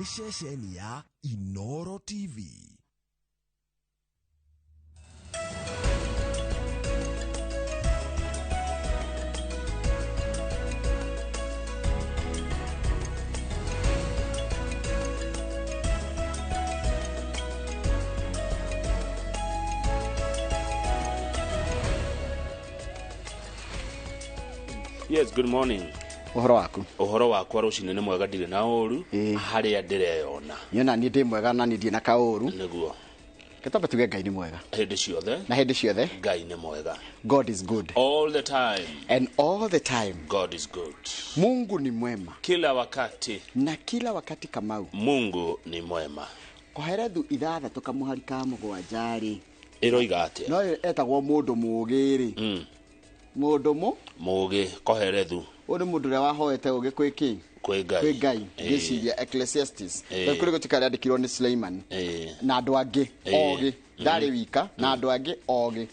nĩ ceceni ya Inooro TV. Yes, good morning. Uhoro waku? Uhoro wakwa rucine nĩ mwega ndirĩ na ũru harĩa ndĩreyona. Nyona ni ndĩ mwega na ni ndĩ na kaũru. Nĩguo. Ketamba tuge Ngai nĩ mwega. Hĩndĩ ciothe. Na hĩndĩ ciothe. Ngai nĩ mwega. God is good. All the time. And all the time. God is good. Mungu ni mwema. Kila wakati. Na kila wakati Kamau. Mungu ni mwema. Koherethu ithathatũ kamuhari ka mũgwanja-rĩ. Ĩroiga atĩa? No etagwo mũndũ mũũgĩ-rĩ. Mũndũ mũũgĩ koherethu. Ũyũ nĩ mũndũ ũrĩa wahoete ũgĩ kwĩ Ngai. Ngĩciria Ecclesiastes. Kũrĩ gũtikari andĩkirwo nĩ Suleiman. Na andũ angĩ ogĩ. Ndarĩ wika na andũ angĩ ogĩ.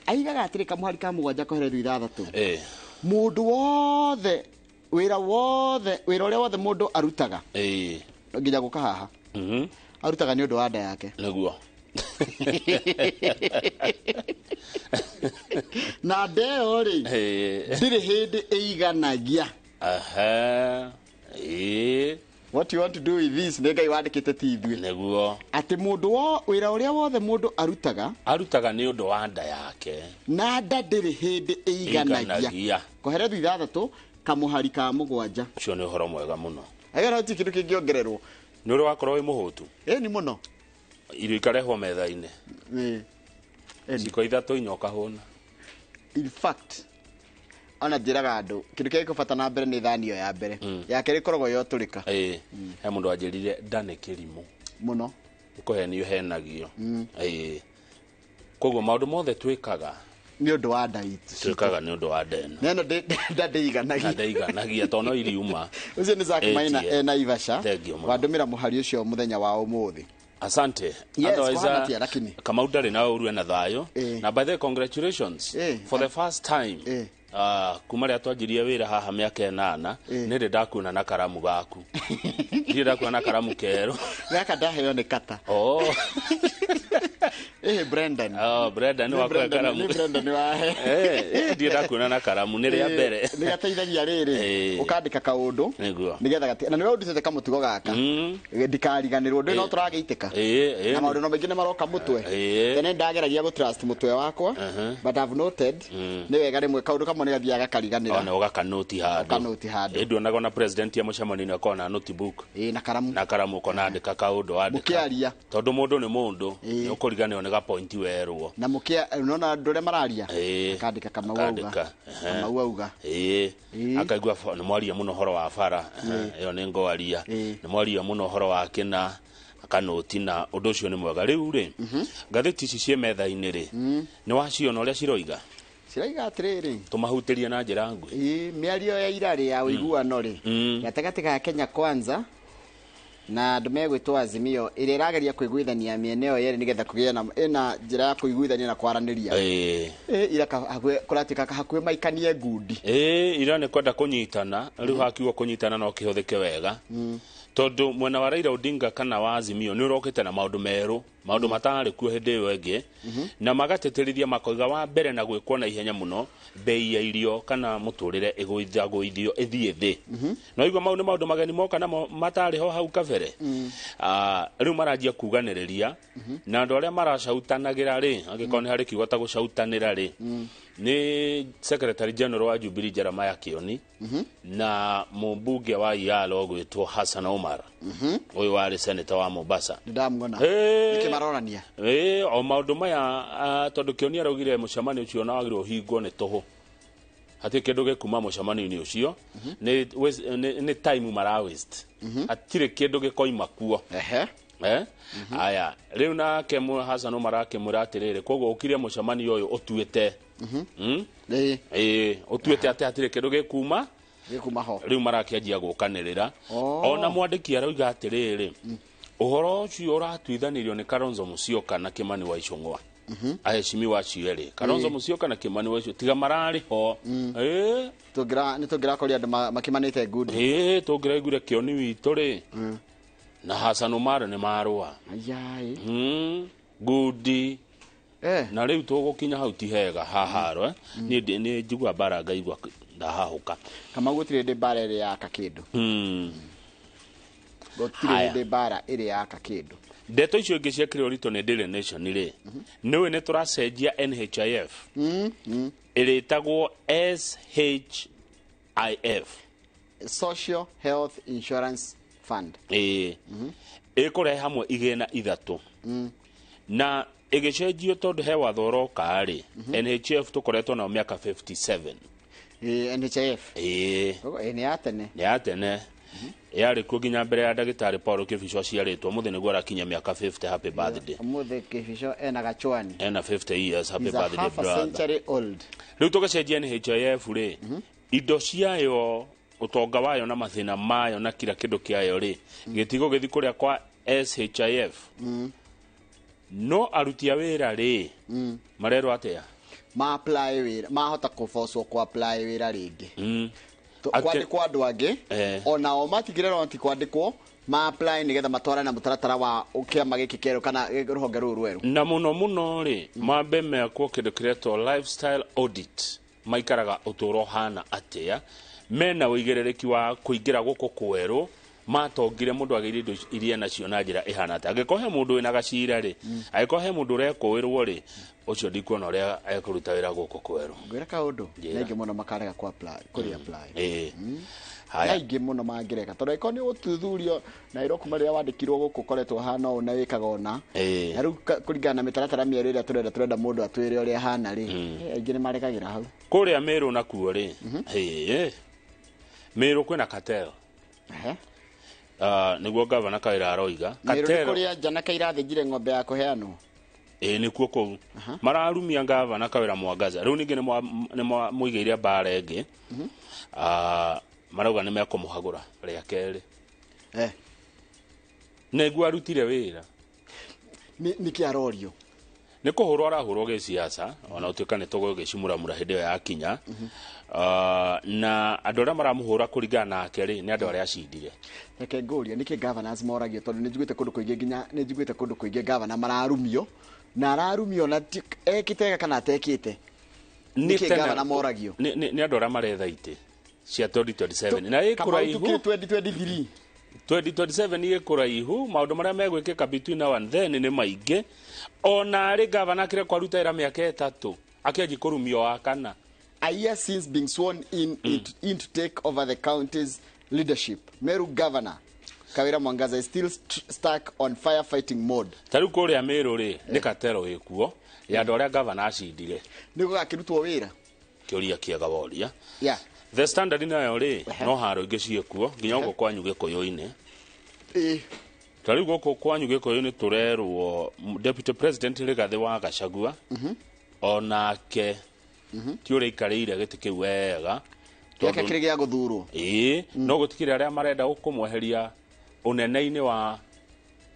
Aigaga atĩrĩ kamuhari ka mũgwanja koherethu ithathatũ. Mũndũ wothe wĩra ũrĩa wothe mũndũ arutaga. Nginya gũka haha. Arutaga nĩ ũndũ wa nda yake. Nĩguo. Na ndeo-rĩ ndirĩ hĩndĩ ĩiganagia. What you want to do with this nĩ Ngai wandĩkĩte ti ithuĩ. Nĩguo. Atĩ mũndũ wĩra ũrĩa wothe mũndũ arutaga nĩ ũndũ wa nda yake. Na nda ndĩrĩ hĩndĩ ĩiganagia. Koherethu ithathatũ kamuhari ka mũgwanja. Ũcio nĩ ũhoro mwega mũno. Agera ti kĩndũ kĩngĩongererwo. Nĩ ũrĩ wakorwo wĩ mũhũtu? Nĩ mũno. Irio ikarehwo metha-inĩ. Ciko ithatũ inyoka hũna. In fact, ona njĩraga andũ kĩndũ kĩrĩa gĩkũbata na mbere nĩ thani ĩyo ya mbere. Ya kerĩ ĩkoragwo yotũrĩka. He mũndũ anjĩrire nda nĩ kĩrimũ mũno. Kũhenio henagio. Koguo maũndũ mothe twĩkaga nĩ ũndũ wa nda itũ. Twĩkaga nĩ ũndũ wa nda ĩno. Neno ndĩiganagia. Ndĩiganagia tondũ no iriuma. Ũcio nĩ Zack Maina ena Ivasha. Wandũmĩra mũhari ũcio mũthenya wa ũmũthĩ. Asante. Otherwise, Kamau ndarĩ na ũru ena thayũ. Na by the way, congratulations for the first time. Kuma rĩrĩa twanjirie wĩra haha mĩaka 8 nĩrĩ ndakuona na karamu gaku. Ndirĩ ndakuona na karamu kerũ. Gaka ndaheo nĩ kata. Brendan. Brendan wa kwa karamu. Brendan wahe. Ndirĩ ndakuona na karamu nĩ rĩa mbere. Nĩ gateithagia rĩrĩ. Ũkandĩka kaũndũ. Nĩgetha na nĩ ũndutĩte kamũtugo gaka. Ndikariganĩrwo ndĩ no tũragĩitĩka. Na maũndũ no maingĩ nĩ maroka mũtwe. Tene ndageragia gũtrust mũtwe wakwa. But I've noted nĩ wega rĩmwe kaũndũ kamwe nĩ gathiaga kariganĩra. Ona ũgakanoti handũ. Nduonaga na president ya mũcemanio akona na notebook. Na karamu. Na karamu ũkona andĩka kaũndũ wandĩka. Mũkĩaria. Tondũ mũndũ nĩ mũndũ. Nĩ ũkũriganĩrwo nĩ gapointi werwo. Na nona andũ arĩa mararia. Akandĩka Kamau auga. Kamau auga. Akaigua nĩ mwaria mũno ũhoro wa bara. Ĩyo nĩ ngwaria. Nĩ mwaria mũno ũhoro wa kĩna. Akanoti na ũndũ ũcio nĩ mwega. Rĩu-rĩ ngathĩti ici ciĩ metha-inĩ-rĩ nĩ waciona ũrĩa ciroiga? Ciroiga atĩrĩrĩ. Tũmahutĩrie na njĩra nguhĩ. Mĩario ya ira-rĩ ya ũiguano-rĩ gatagatĩ ga Kenya Kwanza na andũ megwĩtwo Azimio ĩrĩa ĩrageria kũiguithania mĩena ĩyo yerĩ nĩgetha kũgĩa na njĩra ya kũiguithania na kwaranĩria. Ira kũratuĩka hakuhĩ maikanie ngundi. Ira nĩ kwenda kũnyitana. Rĩu hakiugo kũnyitana no kĩhũthĩke wega. Tondũ mwena wa Raila Odinga kana wa Azimio nĩ ũrokĩte na maũndũ merũ, maũndũ matarĩ kuo hĩndĩ ĩyo ĩngĩ, na magatĩtĩrithia makoiga wa mbere na gwĩkwo na ihenya mũno bei ya irio kana mũtũrĩre ĩgũithio ĩthiĩ thĩ. No igua mau nĩ maũndũ mageni moka namo matarĩ ho hau kabere. Rĩu maranjia kuganĩrĩria na andũ arĩa maracautanagĩra-rĩ, angĩkorwo nĩ harĩ kiugo ta gũcautanĩra-rĩ, nĩ Secretary General wa Jubilee Jeremiah Kioni na mũmbunge wa Yalo gwĩtwo Hassan Omar. Ũyũ warĩ senator wa Mombasa. Ndamwona. Nĩkĩmarorania. O maũndũ maya tondũ Kioni araugire mũcemanio ũcio na wagĩrĩirwo ũhingwo nĩ tũhũ. Hatirĩ kĩndũ gĩkuma mũcemanio-inĩ ũcio. Nĩ time mara waste. Hatirĩ kĩndũ gĩkoima kuo. Aya rĩu nake Hassan Omar akĩmwĩra atĩrĩrĩ, koguo ũkire mũcemanio ũyũ ũtuĩte ũtuĩte atĩ hatirĩ kĩndũ gĩkuma ho. Rĩu marakĩanjia gũkanĩrĩra. Ona mwandĩki arauga atĩrĩrĩ, ũhoro ũcio ũratuithanĩrio nĩ Kalonzo Musyoka na Kimani wa Ichung'wa. Aheshimiwa acio erĩ, Kalonzo Musyoka na Kimani wa Ichung'wa tiga mararĩ ho. Nĩ tũngĩrakoria andũ makimanĩte ngundi. Tũngĩraiguire Kioni witũ-rĩ na Hassan Omar nĩ marũa Gudi na rĩu tũgũkinya hau ti hega haharo nĩ njigua bara ngaigua ndahahuka kama gũtirĩ ndĩ bara ĩrĩ yaka kĩndũ gũtirĩ ndĩ bara ĩrĩ yaka kĩndũ. Ndeto icio ingĩ ciekire ũritũ nĩ Daily Nation rĩ nĩwe nĩ tũracenjia NHIF ĩrĩtagwo SHIF, Social Health Insurance Fund. Ĩkũrehe hamwe igĩna ithatũ na ĩgĩcenjio tondũ he watho ũroka rĩ NHIF tũkoretwo nao mĩaka 57. NHIF nĩ ya tene yarĩ kuo nginya mbere ya ndagĩtarĩ Paul Kĩbico aciarĩtwo mũthĩ nĩguo arakinya mĩaka 50. Happy birthday mũthĩ Kĩbico ena gachwani ena 50 years. Happy birthday brother. Century old. Rĩu tũgacenjia NHIF rĩ indo ciayo utonga wayo na mathina mayo na kila kĩndũ kĩayo rĩ gĩtigo gĩthi kũrĩa kwa SHIF no aruti a wĩra rĩ marerwo atĩa ma apply wĩra mahota kũbocwo kwa apply wĩra rĩngĩ kwandĩkwo andũ angĩ onao matigĩrĩrwo ti kwandĩkwo ma apply nĩgetha matwarane na mũtaratara wa kĩama gĩkĩ kĩerũ kana rũhonge rũrũ rwerũ na mũno rĩ mambe mekwo kĩndũ kĩretwo lifestyle audit maikaraga ũtũũro hana atĩa mena ũigĩrĩrĩki wa kũingĩra gũkũ kwerũ matongire mũndũ agĩire indo iria nacio na njĩra ihana atĩa angĩkorwo he mũndũ wĩna gacira rĩ angĩkorwo he mũndũ ũrekũĩrwo rĩ ũcio ndikuona ũrĩa ekũruta wĩra gũkũ kwerũ ngwĩra kaũndũ naingĩ mũno makarega kũrĩ apply naingĩ mũno mangĩreka tondũ angĩkorwo nĩ ũthuthurio na iroku marĩa wandĩkirwo gũkũ koretwo hana ũũ na wĩkaga ũna na rĩu kũringana na mĩtaratara mĩerũ ĩrĩa tũrenda mũndũ atwĩre ũrĩa hana rĩ aingĩ nĩ marekagĩra hau kũrĩa Meru nakuo rĩ Meru kwĩna cartel nĩguo gavana Kaĩra aroiga cartel kũrĩa Jana Kaĩra athĩnjire ng'ombe ya kũheanwo nĩkuo kũu mararumia gavana Kaĩra Mwangaza rĩu ningĩ nĩ mũigĩire mbara ĩngĩ marauga nĩ mekũmũhagũra rĩa kerĩ nĩguo arutire wĩra nĩkĩ arorio nĩ kũhũrwo arahũrwo gĩciaca ona ũtuĩka nĩ tũgũgĩcimuramura hĩndĩ ĩyo yakinya na andũ arĩa maramũhũra kũringana nake rĩ nĩ andũ arĩa acindire reke ngũria nĩkĩ governors moragio tondũ nĩ njiguĩte kũndũ kũingĩ nginya nĩ njiguĩte kũndũ kũingĩ governor mararumio na ararumio na ekĩte kana atekĩte nĩkĩ governor moragio nĩ andũ arĩa maretha itĩ cia 2027 na ĩkũraihu 2023 2027 ĩkũraihu maũndũ marĩa megwĩkĩka between now and then nĩ maingĩ ona arĩ gavana kĩrĩa kwaruta wĩra mĩaka 3 akĩanji kũrumio wa kana a year since being sworn in to take over the county's leadership Meru governor Kaĩra Mwangaza is still stuck on firefighting mode. Tarĩu kũrĩa Meru rĩ nĩ katero ĩkuo ya andũ arĩa gavana acindire nĩ gũgakĩrutwo wĩra kĩũria kĩega woria The Standard nayo rĩ no haro ingĩ ciĩkuo nginya gũkũ kwanyu Gĩkũyũ-inĩ tarĩu gũkũ kwanyu Gĩkũyũ-inĩ tũrerwo Deputy President Rigathĩ wa Gachagua onake ti ũrĩa ikarĩire gĩtĩ kĩu wega gĩake kĩrĩ gĩa gũthurwo no gũtikĩrĩ arĩa marenda kũmweheria ũnene-inĩ wa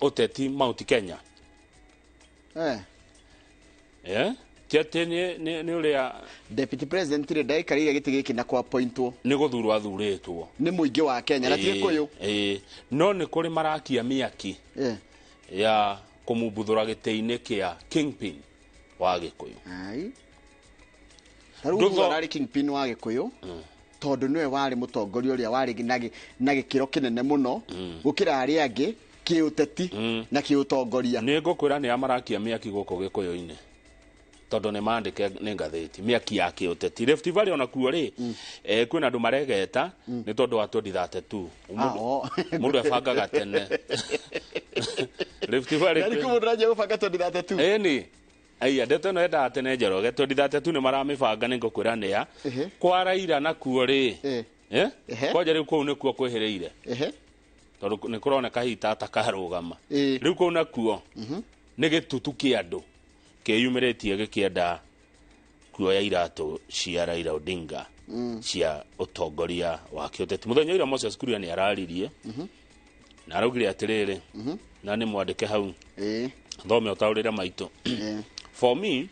ũteti Mount Kenya ti atĩ nĩ ũrĩa Deputy President rĩ ndaikarĩire gĩtĩ gĩkĩ na kwa-appointwo nĩ gũthurwo athurĩtwo nĩ mũingĩ wa Kenya na ti Gĩkũyũ no nĩ kũrĩ marakia mĩaki ya kũmumbuthũra gĩtĩ-inĩ kĩa Kingpin wa Gĩkũyũ Tarũgu ararĩ Kingpin wa Gĩkũyũ tondũ nĩwe warĩ mũtongoria ũrĩa warĩ na gĩkĩro kĩnene mũno gũkĩra arĩa angĩ kĩũteti na kĩũtongoria nĩ ngũkwĩra nĩ amarakia mĩaki gũkũ Gĩkũyũ-inĩ tondũ nĩ mandĩke nĩ ngathĩti mĩaki ya kĩũteti Rift Valley ona kuo rĩ kwĩna andũ maregeta nĩ tondũ wa 2032 mũndũ ebangaga tene Rift Valley nĩ mũndũ raje gũbanga 2032 nĩ aya ndeto no enda atene Njoroge 2032 nĩ maramĩbanga nĩ ngũkwĩra nĩ ya kwa Raila na kuo rĩ kwanja rĩu kũu nĩkuo kwĩhĩrĩire tondũ nĩ kũroneka hita atakarũgama rĩu kũu nakuo nĩ gĩtutu kĩa andũ kĩyumĩrĩtie gĩkĩenda kuoya iratũ cia Raila Odinga cia ũtongoria wa kĩũteti mũthenya ũrĩa Moses Kuria nĩ araririe na araugire atĩrĩrĩ na nĩ mwandĩke hau thome ũtaũrĩre maitũ For me,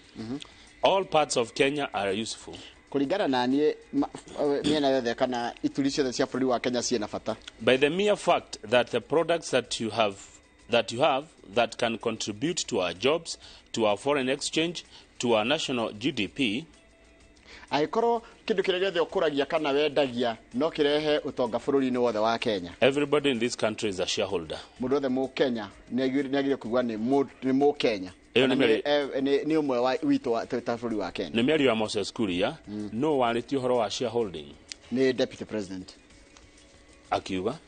all parts of Kenya are useful. Kuringana na nie miena yothe kana ituri ciothe cia bũrũri wa Kenya ciena bata. By the mere fact that the products that you have that can contribute to our jobs, to our foreign exchange, to our national GDP. Aikorwo kindu kire giothe ukuragia kana wendagia no kirehe utonga bũrũri-inĩ wothe wa Kenya. Everybody in this country is a shareholder. Mũndũ wothe mu Kenya ni agire kuigua ni mu Kenya. Ni umwe wa wito wa bũrũri wa Kenya. Nĩ mĩario ya Moses Kuria no warĩtie ũhoro wa shareholding. Ni deputy president. Akiuga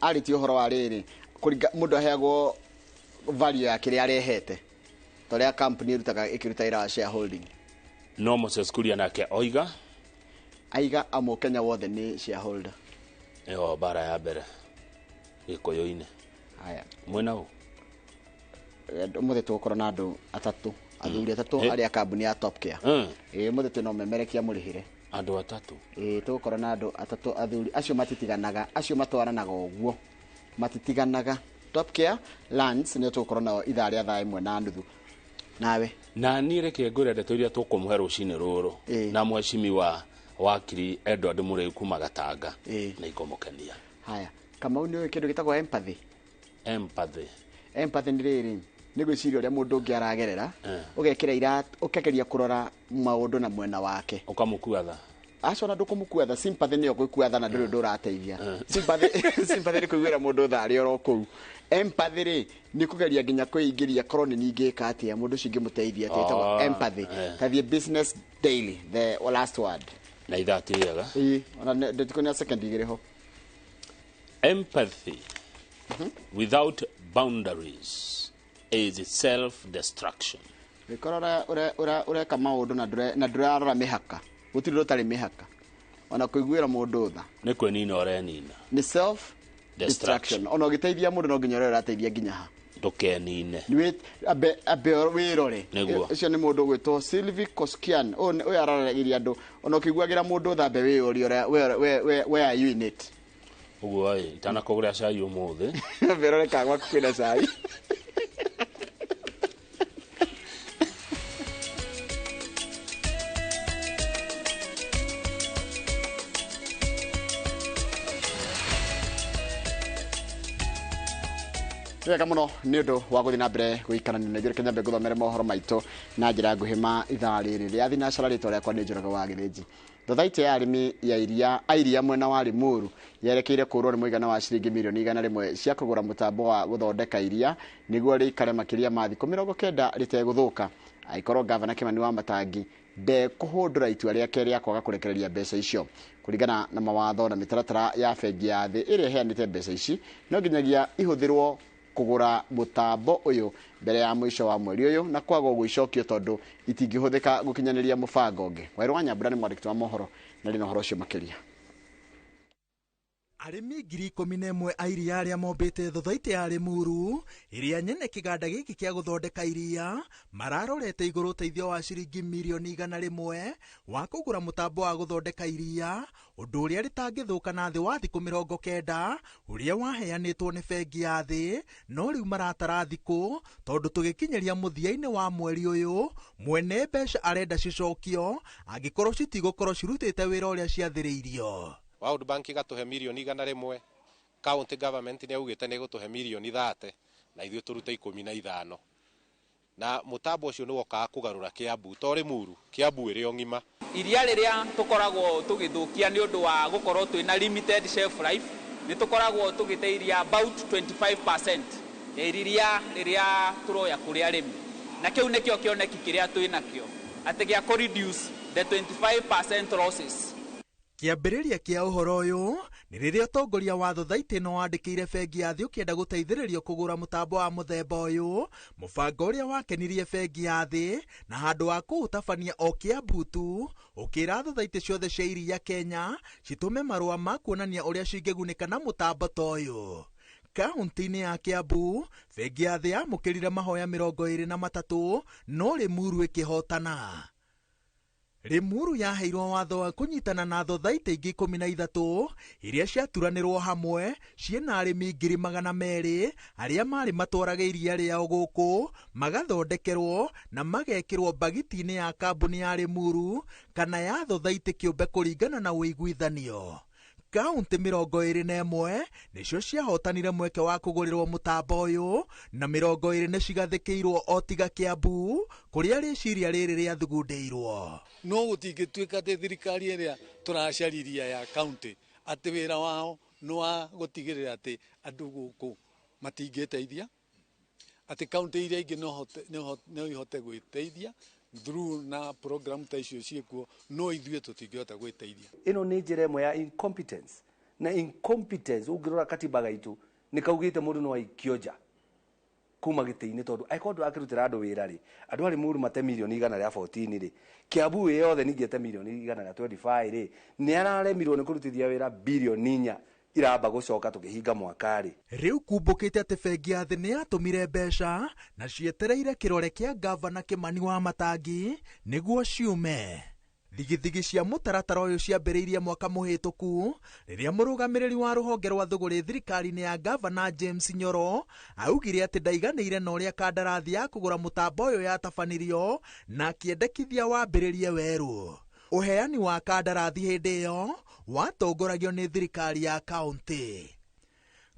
arĩtie ũhoro wa rĩrĩ kũringa mũndũ aheagwo value ya kĩrĩa arehete toria company irutaga ikiruta ira shareholding. No Moses Kuria nake aiga amũ Kenya wothe ni shareholder. Bara ya mbere Gĩkũyũ-inĩ. Haya mwena hũ mũthĩ tũgũkorwo na andũ atatũ athuri atatũ arĩa kambuni ya Top Care. Mũthĩ twĩna ũmemerekia mũrĩhire andũ atatũ. Tũgũkorwo na andũ atatũ athuri acio matitiganaga, acio matwaranaga ũguo matitiganaga. Top Care Lands nĩ tũgũkorwo nao ithaa rĩa thaa 1:30. Nawe na niĩ reke ngũre ndeto iria tũkũmũhe rũcinĩ rũrũ na mheshimiwa wakiri Edward Mũrĩu kuma Gatanga na ikomũkenia. Haya Kamau nĩ kĩndũ gĩtagwo empathy nĩ rĩrĩ nĩ gwĩciria ũrĩa mũndũ ũngĩ aragerera ũgekĩra iratũ ũkegeria kũrora maũndũ na mwena wake ũkamũkua tha acona ndũkũmũkua tha. Sympathy nĩyo gwĩkua tha na ndũrĩ ndũrateithia. Sympathy nĩ kũiguĩra mũndũ tha arĩ oro kũu. Empathy rĩ nĩ kũgeria nginya kwĩingĩria korwo nĩ ningĩka atĩa mũndũ ũcio ingĩmũteithia atĩa. Ĩtagwo empathy. Tathiĩ Business Daily the last word na ithati rĩega. Ona ndĩtiko nĩ second igĩrĩ ho. Empathy without boundaries is self-destruction. Wikorora ureka maũndũ na ndũrarora mĩhaka gũtirĩ ũtarĩ mĩhaka ona kũiguĩra mũndũ tha nĩ kwĩnina ũrenina nĩ self-destruction. Ona ũgĩteithia mũndũ no nginya ũrateithia nginya ha ndũkenine abe wĩrore. Ũcio nĩ mũndũ gwĩtwo Sylvie Koskian ũyũ araragĩria andũ ona ũkĩiguagĩra mũndũ tha be wĩyũrie where are you in it. Ũguo itanakũgũra cai ũmũthĩ berore kagwa kwĩna cai. Wega mũno nĩ ũndũ wa gũthiĩ na mbere gũikarania na Kenya Mbere gũthomera mohoro maitũ na njĩra nguhĩ ma ithaa rĩrĩ rĩa thinacara rĩtwa rĩakwa nĩ Njoroge wa Gĩthĩnji. Thothaitĩ ya arĩmi ya iria mwena wa Limuru yerekeire kũrwo nĩ mũigana wa ciringi mirioni 100 cia kũgũra mũtambo wa gũthondeka iria nĩguo rĩikare makĩria ma thikũ 90 rĩtegũthũka. Aikorwo gavana Kimani wa Matangi ndekũhũndũra itua rĩake rĩa kwaga kũrekereria mbeca icio kũringana na mawatho na mĩtaratara ya bengi ya thĩ ĩrĩa ĩheanĩte mbeca ici no nginyagia ihũthĩrwo kugura mutambo uyu mbere ya mwisho wa mweri uyu na kwaga gwicokio tondu itingihũthĩka gukinyanĩria mũbango ũngĩ. Wairũ wa Nyambura nĩ mwandĩki wa mohoro na rĩna ũhoro ũcio makĩria. Arĩmi 11,000 a iria arĩa mombĩte thothaitĩ ya Limuru iria nyene kĩganda gĩkĩ kĩa gũthondeka iria mararorete igũrũ ũteithio wa ciringi mirioni 100 wa kũgũra mũtambo wa gũthondeka iria ũndũ ũrĩa rĩtangĩthũka na thĩ wa thikũ 90 ũrĩa waheanĩtwo nĩ bengi ya thĩ no rĩu maratara thikũ tondũ tũgĩkinyeria mũthia-inĩ wa mweri ũyũ mwene mbeca arenda cicokio angĩkorwo citigũkorwo cirutĩte wĩra ũrĩa ciathĩrĩirio. World Bank igatuhe mirioni 100, county government nĩ augĩte nĩ gũtuhe mirioni 30 na ithuĩ tũrute 15 na mũtambo ũcio nĩ wokaga kũgarũra Kiambu to Limuru Kiambu ĩrĩ ng'ima. Iria rĩrĩa tũkoragwo tũgĩthũkia nĩ ũndũ wa gũkorwo twĩna limited shelf life nĩ tũkoragwo tũgĩteithia about 25% ya iria rĩrĩa tũroya kũrĩ arĩmi na kĩu nĩkĩo kĩoneki kĩrĩa twĩnakĩo atĩ gĩa kũ reduce the 25% losses. Kĩambĩrĩria kĩa ũhoro ũyũ nĩ rĩrĩa ũtongoria wa thothaitĩ no wandĩkĩire bengi ya thĩ ũkĩenda gũteithĩrĩrio kũgũra mũtambo wa mũthemba ũyũ mũbango ũrĩa wakenirie bengi ya thĩ na handũ wa kũũtabania o Kiambu tu ũkĩra thothaitĩ ciothe cia iria Kenya citume marũa ma kuonania ũrĩa cingĩgunĩka na mũtambo ta ũyũ. Kaunti-inĩ ya Kiambu bengi ya thĩ yamũkĩrire mahoya 23 no Limuru ĩkĩhotana. Limuru yaheirwo watho wa kunyitana na thothaitĩ ingĩ 13 iria ciaturanĩrwo hamwe ciĩna arĩmi 200,000 arĩa marĩ matwarage iria rĩao gũkũ magathondekerwo na magekĩrwo bagiti-inĩ ya kambuni ya Limuru kana ya thothaitĩ kĩũmbe kũringana na ũiguithanio. Kaunti 21 nĩcio ciahotanire mweke wa kũgũrĩrwo mũtambo ũyũ na 20 nĩ cigathĩkĩirwo o tiga Kiambu kũrĩa rĩciria rĩrĩ rĩathugundĩirwo. No gũtingĩtuĩka atĩ thirikari ĩrĩa tũracariria ya kaunti atĩ wĩra wao nĩ wa gũtigĩrĩra atĩ andũ gũkũ matingĩteithia, atĩ kaunti iria ingĩ no ihote gwĩteithia through na program ta icio ciĩkuo, no ithuĩ tũtingĩhota gwĩteithia. Ĩno nĩ njĩra ĩmwe ya incompetence, na incompetence ũngĩrora katiba gaitũ nĩ kaugĩte mũndũ no aikio nja kuma gĩtĩ-inĩ, tondũ angĩkorwo ndũrakĩrutĩra andũ wĩra rĩ, andũ a Limuru mate mirioni 114 rĩ, Kiambu yothe ningĩ ate mirioni 125 rĩ, nĩ araremirwo nĩ kũrutithia wĩra bilioni 4 iramba gũcoka tũkĩhinga mwaka rĩ. Rĩu kumbũkĩte atĩ bengi ya thĩ nĩ yatũmire mbeca na cietereire kĩrore kĩa gavana Kĩmani wa Matangi nĩguo ciume. Thigithigi cia mũtaratara ũyũ ciambĩrĩirie mwaka mũhĩtũku rĩrĩa mũrũgamĩrĩri wa rũhonge rwa thũgũrĩ thirikari-inĩ ya gavana James Nyoro augire atĩ ndaiganĩire na ũrĩa kandarathi ya kũgũra mũtambo ũyũ yatabanirio na akĩendekithia wambĩrĩrie werũ. Ũheani wa kandarathi hĩndĩ ĩyo watongoragio nĩ thirikari ya kaunti.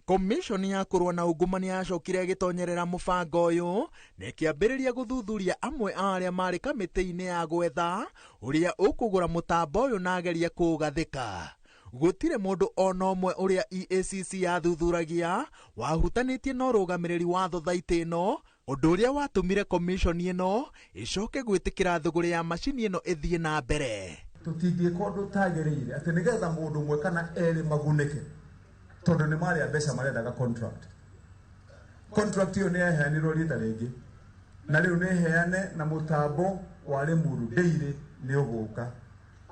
Komishoni ya kũrũa na ungumania yacokire gĩtonyerera mũbango ũyũ na ĩkĩambĩrĩria gũthuthuria amwe a arĩa marĩ kamĩtĩ-inĩ ya gwetha ũrĩa ũkũgũra mũtambo ũyũ na ageria kũũgathĩka. Gũtirĩ mũndũ ona ũmwe ũrĩa EACC yathuthuragia wahutanĩtie na ũrũgamĩrĩri wa thothaitĩ ĩno, ũndũ ũrĩa watũmire komishoni ĩno ĩcoke gwĩtĩkĩra thũgũrĩ ya macini ĩno ĩthiĩ na mbere. Tũtingĩka ũndũ ũtagĩrĩire atĩ nĩgetha mũndũ ũmwe kana erĩ magunĩke tondũ nĩ marĩa mbeca marendaga contract. Contract ĩyo nĩ yaheanirwo rita rĩngĩ na rĩu nĩ heane na mũtambo wa Limuru ndĩirĩ nĩ ũgũka.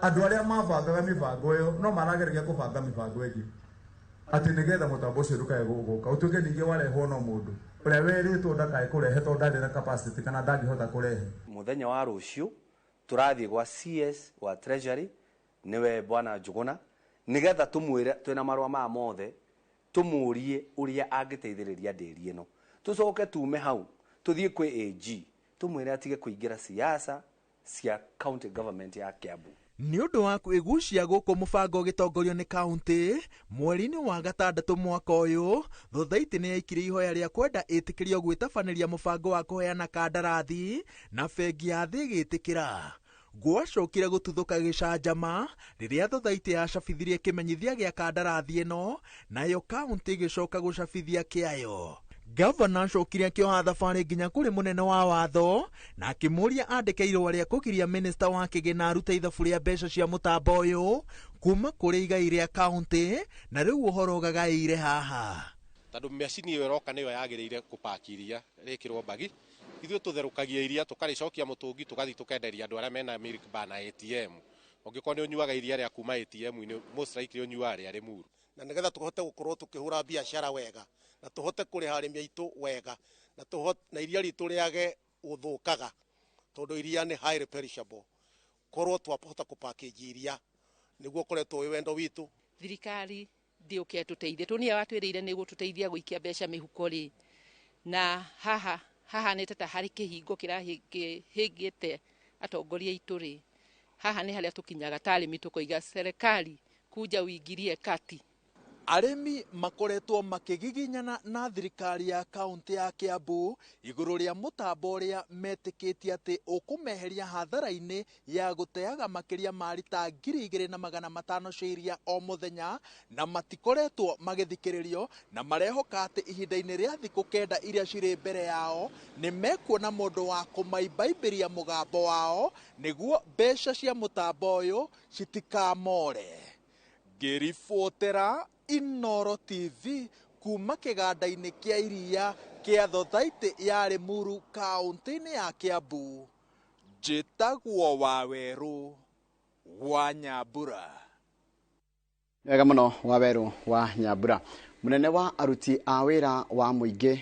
Andũ arĩa mabangaga mĩbango ĩyo no marageria kũbanga mĩbango ĩngĩ atĩ nĩgetha mũtambo ũcio ndũkae gũka ũtuĩke ningĩ warehwo no mũndũ ũrĩa werĩtwo ndakae kũrehe tondũ ndarĩ na capacity kana ndangĩhota kũrehe. Mũthenya wa rũciũ tũrathiĩ gwa CS wa Treasury niwe Bwana Njuguna nĩgetha tũmwĩre twĩna marũa ma mothe tũmũrie ũrĩa angĩteithĩrĩria ndĩri ĩno. Tũcoke tume hau tũthiĩ kwĩ AG tũmwĩre atige kũingĩra siasa cia county government ya Kiambu. Nĩ ũndũ wa kwĩgucia gũkũ mũbango ũgĩtongorio nĩ kaunti, mweri-inĩ wa gatandatũ mwaka ũyũ, thothaitĩ nĩ yaikire ihoya rĩa kwenda ĩtĩkĩrio gwĩtabanĩria mũbango wa kũheana kandarathi na bengi ya thĩ ĩgĩtĩkĩra. Gwacokire gũtuthũka gĩcanjama rĩrĩa thothaitĩ yacabithirie kĩmenyithia gĩa kandarathi ĩno, nayo kaunti ĩgĩcoka gũcabithia kĩayo. Gavana acokire akĩoha thabarĩ nginya kũrĩ mũnene wa watho na akĩmũria andĩke irũa rĩa kũgiria minista wa kĩgĩna arute ithabu rĩa mbeca cia mũtambo ũyũ kuma kũrĩ igai rĩa kaunti, na rĩu ũhoro ũgagaĩire haha. Tondũ macini ĩyo ĩroka nĩyo yagĩrĩire gũpaki iria rĩkĩrwo mbagi, ithuĩ tũtherũkagia iria tũkarĩcokia mũtũngi tũgathiĩ tũkenderia andũ arĩa mena milk bar na ATM. Ũngĩkorwo nĩ ũnyuaga iria rĩa kuma ATM-inĩ most likely ũnyuaga rĩa Limuru. Na nĩgetha tũhote gũkorwo tũkĩhũra biacara wega na tũhote kũrĩha arĩmi aitũ wega na iria ritũ rĩage gũthũkaga tondũ iria nĩ highly perishable, korwo twahota kũpackage iria nĩguo koretwo wĩ wendo witũ. Thirikari ndĩũke tũteithie, tũnĩa watwĩrĩire nĩ gũtũteithia gũikia mbeca mĩhuko rĩ, na haha nĩ ta harĩ kĩhingo kĩrahĩngĩte atongoria aitũ rĩ, haha nĩ harĩa tũkinyaga ta arĩmi tũkoiga serikali kuja uingirie kati. Arĩmi makoretwo makĩgiginyana na thirikari ya kaunti ya Kiambu igũrũ rĩa mũtambo ũrĩa metĩkĩtie atĩ ũkũmeheria hathara-inĩ ya gũteaga makĩria ma rita 2,500 cia iria o mũthenya, na matikoretwo magĩthikĩrĩrio na marehoka atĩ ihinda-inĩ rĩa thikũ 9 iria cirĩ mbere yao nĩ mekuona mũndũ wa kũmaimbaimbiria mũgambo wao nĩguo mbeca cia mũtambo ũyũ citikamore. Ngĩribotera Inooro TV kuma kĩganda-inĩ kĩa iria kĩa thothaitĩ ya Limuru kaunti-inĩ ya Kiambu, njĩtagwo Wawerũ wa Nyambura. Wega mũno Wawerũ wa Nyambura. Mũnene wa aruti a wĩra wa mũingĩ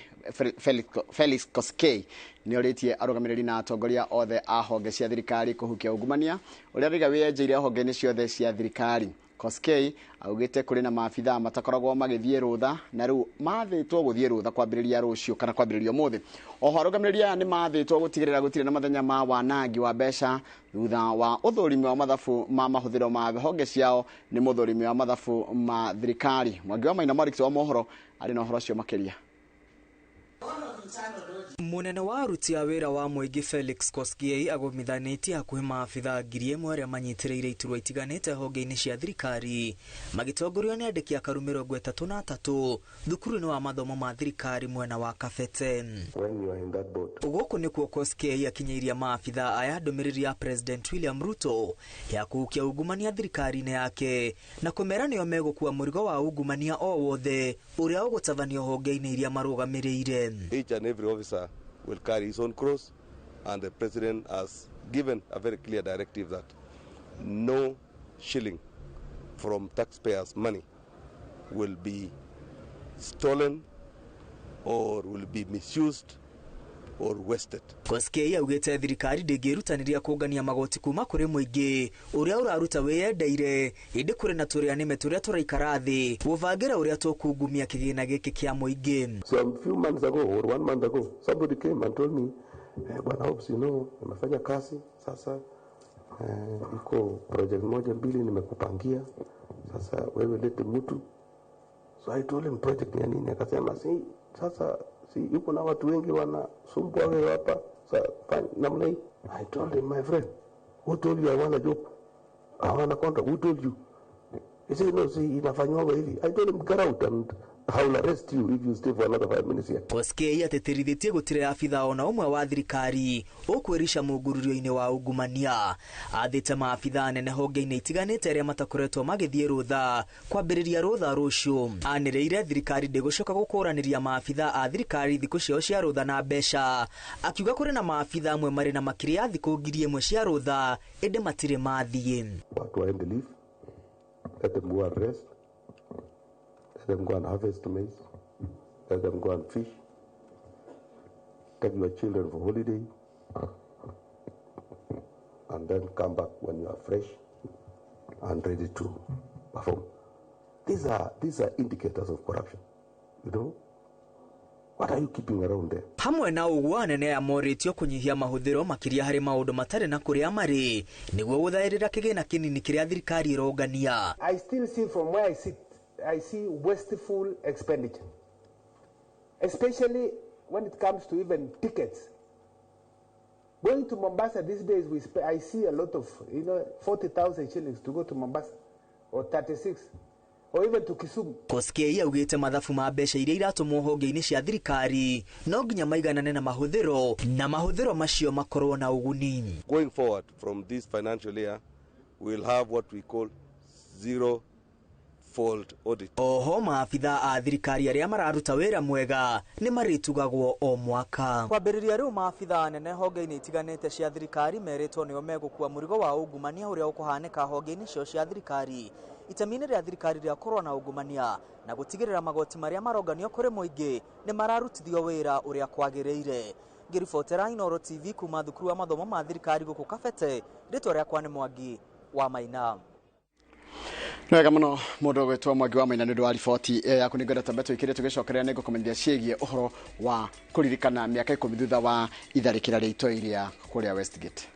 Felix Koskei ni oritie arugamiriri na atongoria othe a honge cia thirikari kuhukia ungumania uria riga wienjeire honge-ini ciothe cia thirikari. Koskei augite kuri na maabitha matakoragwo magithie rutha na riu mathitwo guthie rutha kwambiriria rucio kana kwambiriria umuthi. Oho arugamiriria ni mathitwo gutigirira gutire na mathenya ma wanangi wa mbeca thutha wa uthurimi wa mathabu ma mahuthiro ma honge ciao ni muthurimi wa mathabu ma thirikari. Mwangi wa Maina Marix wa mohoro ari na uhoro cio makiria. Munene wa aruti a wira wa muingi Felix Koskei agomithanĩtie hakuhĩ maabitha 1,000 arĩa manyitĩrĩire iturwa itiganĩte honge-inĩ cia thirikari magitongorio nĩ andĩki a karu 33 thukuru-inĩ wa mathomo ma thirikari mwena wa Kabete. Gũkũ nĩkuo Koskei akinyĩirie maabitha aya ndũmĩrĩri ya President William Ruto ya kũhukia ungumania thirikari-inĩ yake na kũmera nĩo megũkua mũrigo wa ungumania o wothe ũrĩa ũgũtabanio honge-inĩ iria marũgamĩrĩire. Each and every officer will carry his own cross, and the president has given a very clear directive that no shilling from taxpayers' money will be stolen or will be misused or wasted. Koskei augite thirikari ndĩngĩrutanĩria kũngania magoti kuma kũrĩ mũingĩ ũrĩa ũraruta wĩyendeire ĩndĩ kũrĩ na tũrĩanĩme tũrĩa tũraikara thĩ gũbangĩra ũrĩa tũkungumia kĩgĩna gĩkĩ kĩa mũingĩ. Some few months ago or 1 month ago somebody came and told me, Bwana Hobbs, you know, nimefanya kazi sasa, iko project moja mbili nimekupangia sasa wewe lete mtu. So I told him project ni nini, akasema sasa yuko na watu wengi wanasumbua wewe hapa sasa namna hii. I told him, my friend, who told you I want a job? I want a contract. Who told you? He said, no, see, inafanywa hivi. I told him, get out and I will arrest you if you stay for another 5 minutes here. Koskei ateterithĩtie gũtirĩ abitha ona ũmwe wa thirikari ũkwĩrisha mũngururio-inĩ wa ungumania. Athĩte maabitha nene honge-inĩ itiganĩte arĩa matakoretwo magĩthiĩ rũtha kwambĩrĩria rũtha rũciũ. Anĩrĩire thirikari ndĩgũcoka gũkũranĩria maabitha a thirikari thikũ ciao cia rũtha na mbeca. Akiuga kũrĩ na maabitha amwe marĩ na makĩria ya thikũ 1,000 cia rũtha ĩndĩ matirĩ mathiĩ. Watu waende leave. Let them go and rest. Let them go and harvest maize. Let them go and fish. Take your children for holiday. And then come back when you are fresh and ready to perform. These are indicators of corruption. You know? What are you keeping around there? Hamwe na ũguo anene amorĩtio kũnyihia mahũthĩro makĩria harĩ maũndũ matarĩ na kũrĩa marĩ nĩguo gũthaĩrĩra kĩgĩna kĩnini kĩrĩa thirikari ĩrongania. I still see from where I sit, I see wasteful expenditure, especially when it comes to even tickets. Going to Mombasa these days, I see a lot of 40,000 shillings to go to Mombasa, or 36. Or even to Kisumu. Koskei augite mathabu ma mbeca iria iratũmwo honge-inĩ cia thirikari no nginya maiganane na mahũthĩro macio makorwo na ũguni. Going forward from this financial year, we'll have what we call zero fault audit. Oho maabitha a thirikari arĩa mararuta wĩra mwega nĩ marĩtugagwo o mwaka. Kwambĩrĩria rĩu maabitha nene honge-inĩ itiganĩte cia thirikari merĩtwo nĩo megũkua mũrigo wa ungumania ũrĩa ũkũhanĩka honge-inĩ cio cia thirikari. Itemi-inĩ rĩa thirikari rĩa kũrũa na ungumania na gũtigĩrĩra magoti marĩa maronganio kũrĩ mũingĩ nĩ mararutithio wĩra ũrĩa kwagĩrĩire. Ngĩribotera Inooro TV kuma thukuru wa mathomo ma thirikari gũkũ Kabete, rĩtwa rĩakwa nĩ Mwangi wa Maina. Wega mũno mũndũ gwĩtwo Mwangi wa Maina nĩ ũndũ wa riboti yaku nĩ ngwenda tambe twĩkĩre tũgĩcokereria nĩ ngũkũmenyithia ciĩgiĩ ũhoro wa kũririkana mĩaka 10 thutha wa itharĩkĩra rĩa itoi rĩa kũrĩa Westgate.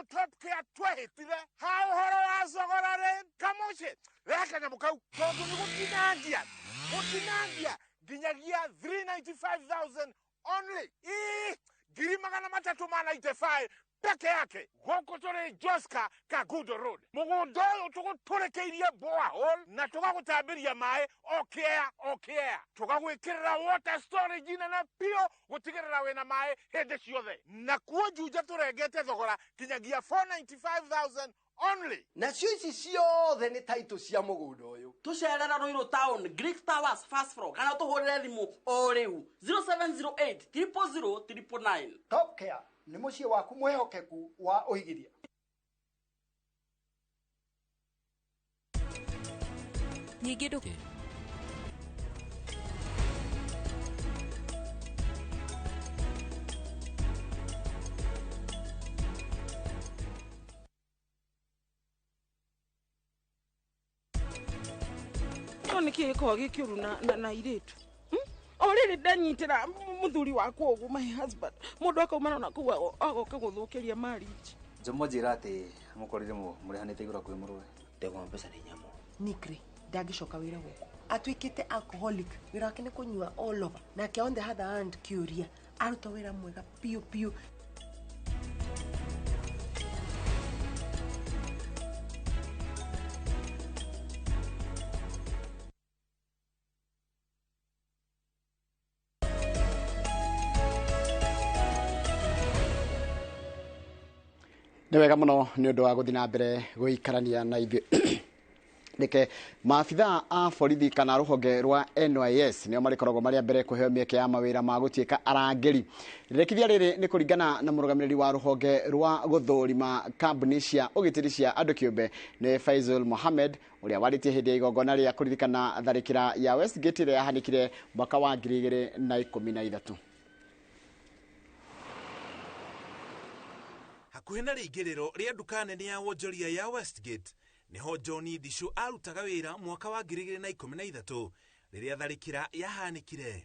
Topkia twahitire how horo azogorare kamoche reka na mukau tondu ni gutinangia ginyagia 395,000 only girima kana matatu ma 95 peke yake goko tore Joska Kagudo Road mugondo utuko turekeirie borehole na tugagutambiria mai okea tugagwikirira water storage na pio gutigirira wena mai hende ciothe na kuo juja turengete thogora kinyagia 495,000 only. Na cio ici ciothe nĩ taito cia mũgũnda ũyũ. Tũcerera Ruiru Town, Greek Towers, First Floor, kana tũhũrĩre thimũ o rĩu 0708 000 999. Top Care nĩ mũciĩ waku mwĩhokeku wa ũigithia. Ningĩ ndũ niki iko gikiuru na iritu oriri ndanyitira muthuri wakwa ugu my husband mundu akaumana na kuwa agoka guthukiria marriage njomojira ati mukorire murihanite igura kwi murwe ndego mpesa ni nyamo nikri ndagicoka wira guku atwikite alcoholic wira wake ni kunyua all over na ke on the other hand kiuria aruta wira mwega pio Nĩ wega mũno nĩ ũndũ wa gũthiĩ na mbere gũikarania na ithuĩ nĩke maabithaa a borithi kana rũhonge rwa NYS nĩo marĩkoragwo marĩa mbere kũheo mĩeke ya mawĩra ma gũtuĩka arangĩri. Rĩrekithia rĩrĩ nĩ kũringana na mũrũgamĩrĩri wa rũhonge rwa gũthũrima kambuni cia ũgitĩri cia andũ kĩũmbe nĩ Faisal Mohamed ũrĩa warĩtie hĩndĩ ya igongona rĩa kũririkana tharĩkĩra ya Westgate ĩrĩa yahanĩkire mwaka wa 2013. Hakuhĩ na rĩingĩrĩro rĩa nduka nene ya wonjoria ya Westgate niho John Ndishu arutaga wĩra mwaka wa 2013 rĩrĩa tharĩkĩra yahanĩkire.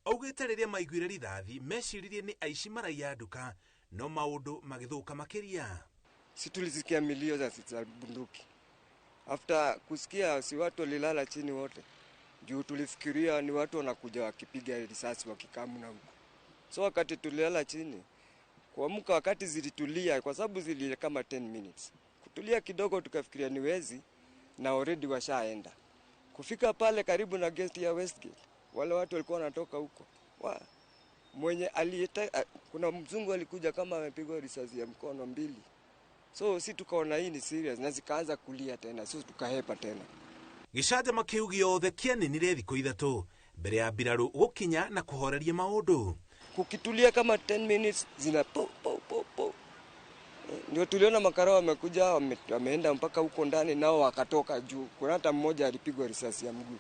Augĩte rĩrĩa maiguire rithathi meciririe ni aici maraiya nduka no maũndũ magĩthũka makĩria. Si tulisikia milio za bunduki. After kusikia si watu walilala chini wote. Juu tulifikiria ni watu wanakuja wakipiga risasi wakikamu na huko. So wakati tulilala chini kuamka wakati zilitulia kwa sababu zili kama 10 minutes. Kutulia kidogo tukafikiria ni wezi na already washaenda. Kufika pale karibu na gate ya Westgate, wale watu walikuwa wanatoka huko. Mwenye aliyeta kuna mzungu alikuja kama amepigwa risasi ya mkono 2. So si tukaona hii ni serious na zikaanza kulia tena. So tukahepa tena. Gĩcanjama kĩu gĩothe kĩaninire thikũ ithatũ mbere ya mbirarũ gũkinya na kũhoreria maũndũ. Kukitulia kama 10 minutes zina po. Ndio tuliona makarao wamekuja wameenda mpaka huko ndani nao wakatoka juu. Kuna hata mmoja alipigwa risasi ya mguu.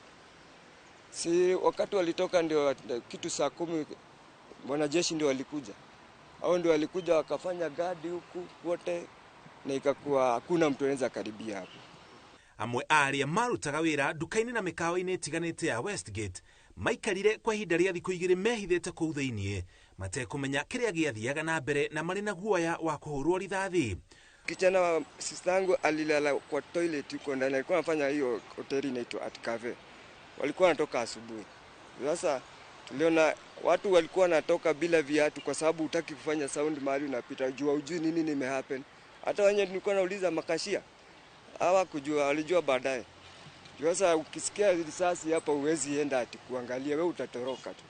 Si wakati walitoka ndio kitu saa 10 wanajeshi ndio walikuja. Hao ndio walikuja wakafanya gadi huku wote na ikakuwa hakuna mtu anaweza karibia hapo. Amwe arĩa marutaga wĩra nduka-inĩ na mĩkawa-inĩ ĩtiganĩte ya Westgate maikarire kwa ihinda rĩa thikũ 2 mehithĩte kũu thĩinĩ matekũmenya kĩrĩa gĩathiaga na mbere na marĩ na guoya wa kũhũrwo rithathi. Kijana wa sister yangu alilala kwa toilet huko ndani, alikuwa anafanya hiyo hoteli inaitwa At Cave. Walikuwa wanatoka asubuhi. Sasa tuliona watu walikuwa wanatoka bila viatu kwa sababu hutaki kufanya sound mahali unapita, jua hujui nini nimehappen. Hata wenyewe nilikuwa nauliza makashia hawakujua, walijua baadaye. Sasa ukisikia risasi hapa uwezi enda ati kuangalia, wewe utatoroka tu.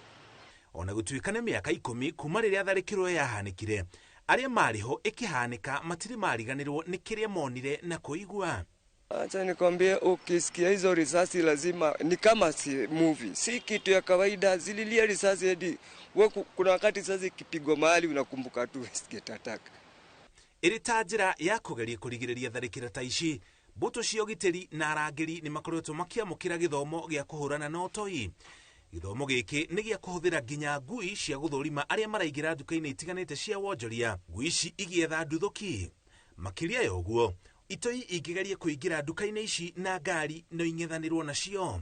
Ona gũtuĩka nĩ mĩaka 10 kuma rĩrĩa tharĩkĩro yahanĩkire, arĩa marĩho ĩkĩhanĩka matirĩ mariganĩrwo nĩ kĩrĩa monire na kũigua. Acha nikwambie, ukisikia hizo risasi lazima ni kama si movie, si kitu ya kawaida. Zililia risasi hadi kuna wakati sasa ikipigwa mahali unakumbuka tu Westgate attack. Ĩrĩ ta njĩra ya kũgeria kũrigĩrĩria tharĩkĩra ta ici, mbũtũ cia ũgitĩri na arangĩri nĩ makoretwo makĩamũkĩra gĩthomo gĩa kũhũrana na ũtoi. Gĩthomo gĩkĩ nĩ gĩa kũhũthĩra nginya ngui cia gũthũrima arĩa maraingĩra nduka-inĩ itiganĩte cia wonjoria, ngui ici igĩetha nduthũki. Makĩria ya ũguo, itoi ingĩgeria kũingĩra nduka-inĩ ici na ngari no ing'ethanĩrwo nacio.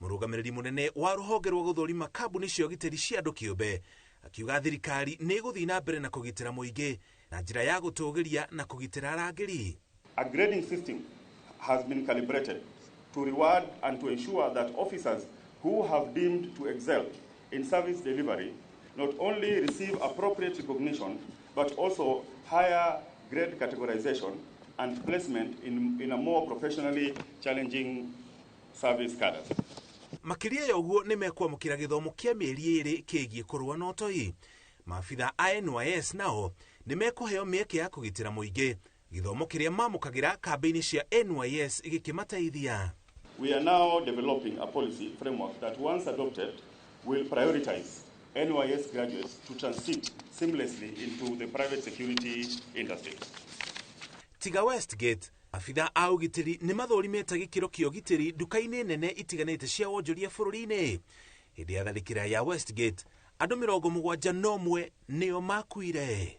Mũrũgamĩrĩri mũnene wa rũhonge rwa gũthũrima kambuni cia ũgitĩri cia andũ kĩũmbe akiuga thirikari nĩ ĩgũthiĩ na mbere na kũgitĩra mũingĩ na njĩra ya gũtũgĩria na kũgitĩra arangĩri. A grading system has been calibrated to reward and to ensure that officers who have deemed to excel in service delivery not only receive appropriate recognition, but also higher grade categorization and placement in a more professionally challenging service cadre. Makiria ya uguo ni mekwamukira githomo kia mieri 2 kigie kurua na utoi. Maabitha a NYS nao ni mekuheo mieke ya kugitira muingi. Githomo kiria mamukagira kambeini cia NYS igikimateithia. We are now developing a policy framework that once adopted will prioritize NYS graduates to transit seamlessly into the private security industry. Tiga Westgate, afitha a ugitiri ni mathorimete gikiro kio gitiri duka-ini nene itiganite cia wonjoria bururi-ini. Hindi ya tharikira ya Westgate, andu 71 nio makuire.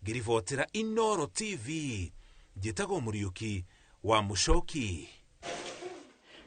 Ngiribotera Inoro TV, njitagwo Muriuki wa Muchoki.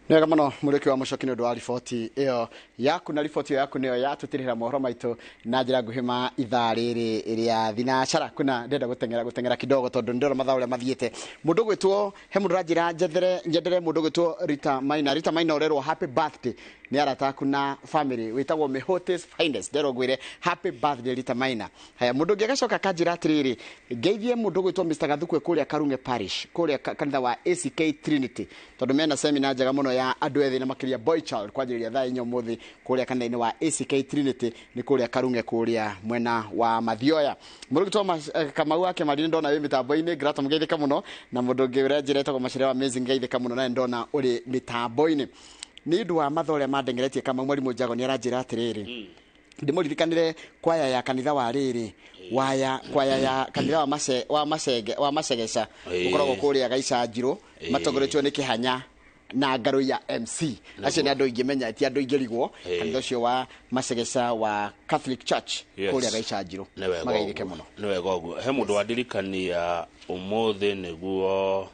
Nega muno Muriuki wa Muchoki nĩ wa riboti iyo yaku, na riboti yaku nĩyo yatutirira mohoro maitu na njira nguhima ithaa rĩrĩ ria thinacara. Kuna ndenda gutengera kidogo tondu ndiro mathaa uria mathiete. Mundu gwitwo he mundu ranjira njendere mundu gwitwo Rita Maina urerwo happy birthday ni arata kuna family witagwo Mihotes Finest. Ndero gwire happy birthday Rita Maina. Haya mundu ngegacoka kanjira atiriri ngeithie mundu gwitwo Mr Gathukwe kuria Karunge Parish kuria kanitha wa ACK Trinity tondu mena seminar njega muno ya andu ethi na makiria boy child kwanjiriria thaa inyo muthi kuria kanitha-ini wa ACK Trinity ni kuria Karunge kuria mwena wa Mathioya. Mundu gwitwo Kamau wake Marine ndona wi mitambo-ini Grato mugeithika muno, na mundu ngiure njirete kwa macira wa amazing ngeithika muno na ndona uri mitambo-ini. Ni ndu wa mathore mandengeretie kama mwarimu Njago ni aranjira atiriri ndimuririkanire kwaya ya kanitha wa riri kwaya ya kanitha wa Masegesha ukoragwo kuria Gaicanjiro matongoretio ni Kihanya na Ngaro ya MC. Acio ni andu ingimenya ti andu ingirigwo kanitha ucio wa Masegesha wa Catholic Church kuria Gaicanjiro magaithike muno. Ni wega uguo. He mundu wadirikania umuthi niguo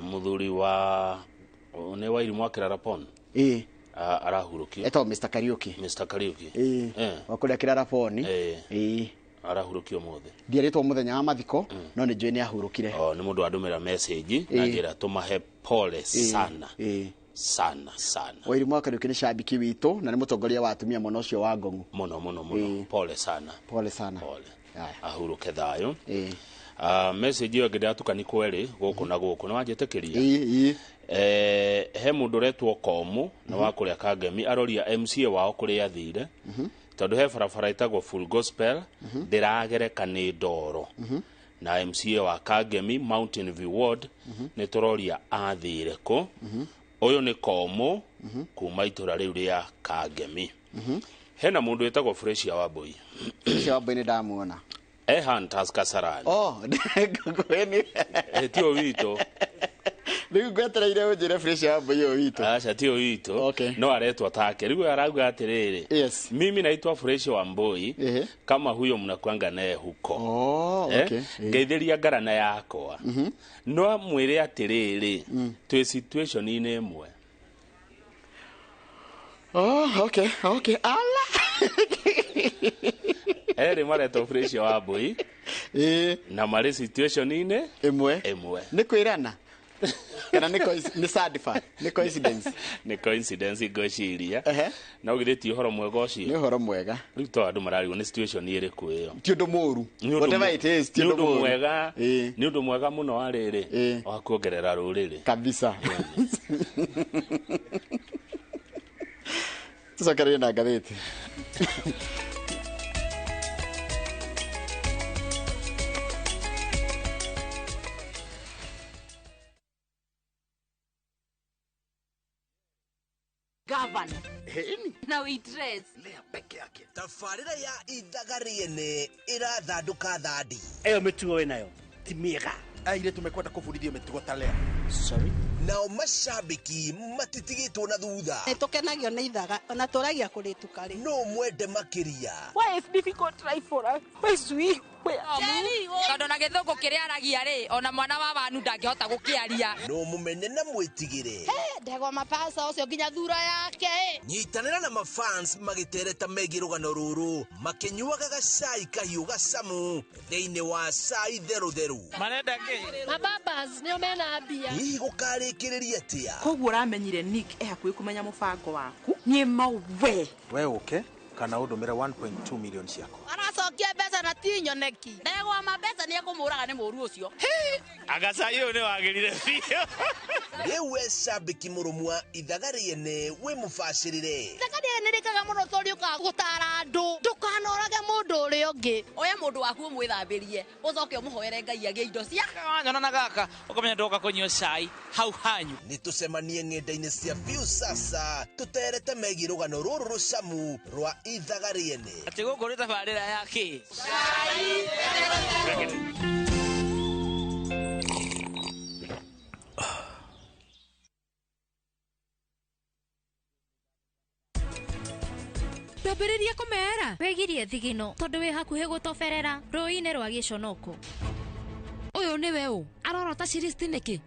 muthuri wa ne wa irimu akira Rapon arahurukio eto Mr Kariuki wakuria Kirara Poni arahurukio mothe ndieretwo muthenya wa mathiko no ni njui ni ahurukire. Ni mundu andumira message na njira tumahe pole sana sana wa irimu Kariuki ni shabiki witu na ni mutongoria wa atumia muno ucio wa Ngong'u muno pole sana ahuruke thayo. Message yo ngida tukani kweri guku na guku na wanjetekeria he mundu retwo Komu na wakuria Kangemi aroria MCA wao kuria athire tondu he barabara itagwo Full Gospel ndiragereka ni ndoro na MCA wa Kangemi Mountain View Ward ni turoria athire ko uyu ni Komu kuma itura riu ria Kangemi. Hena mundu etagwo Fresh ya Waboi ni ndamuona Hunters Kasarani kweni tio wito riu gwetereire unjire Fresh ya Waboi yo wito acha tio wito no aretwa take riu arauga atiriri mimi naitwa Fresh wa Waboi kama huyo mnakwanga naye huko ngeithiria ngarana yakwa no mwire atiriri twi situation ine imwe. Ala eri mareto Fresh wa Waboi na mari situation ine imwe ni kwirana kana ni sadifa ni coincidence igociria na ugireti horo mwega ucio ni horo mwega riu to andu marariwo ni situation iri kuyo ti undu muru whatever it is ti undu mwega ni undu mwega muno ariri wa kuongerera ruriri kabisa. Tusakarire na ngatheti Governor na waitress lea peke yake. Tafarira ya Ithagariene irathanduka thandi eyo mitugo winayo ti miega aire tumekwenda kufundithio mitugo ta lea nao mashabiki matitigitwo na thutha nitukenagio ni Ithaga ona turagia kuritukari no mwende makiria. Why is difficult try for us? Why sweet? tondu na githungu kiria aragia ri ona mwana wa wanu ndangihota gukiaria no mumenye na mwitigire ndegwa mapasa ucio nginya thura yake nyitanira na mafans magitereta megi rugano ruru makinyuaga gacai kahiu gacamu thiini wa cai theru marenda ki mababas nio mena mbia hihi gukarikiriria atia koguo uramenyire Nick hakuhi kumenya mubango waku nie mauwe we uke kana udumire 1.2 million ciako aracokia mbeca na tinyoneki ndegwa mabesa ni akumuraga ni muru ucio agaca iyo ni wagirire biyo riu cambiki murumwa ithagariene we mubacirire ithagariene rikaga muno tori ukagutara andu ndukanorage mundu uri ungi oya mundu waku mwithambirie ucoke umuhoere Ngai agie indo cia nyona na gaka ukamenya ndoka kunywa cai hau hanyu nitucemanie ng'enda-inĩ cia Viusasa tuterete megi rugano ruru rucamu rwa ithagariene ati guku ri tabarira yake ndambiririe kumera wegirie thigino tondu wi hakuhi gutoberera ruini rwa giconoko uyu ni we u arorota ciristi niki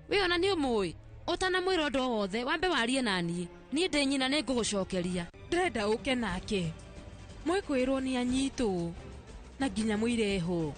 we ona ni umui utana mwiro ndo wothe wambe warie nani ni ndi nyina ni ngugucokeria ndrenda uke nake mwikwirwo ni anyitu na nginya mwireho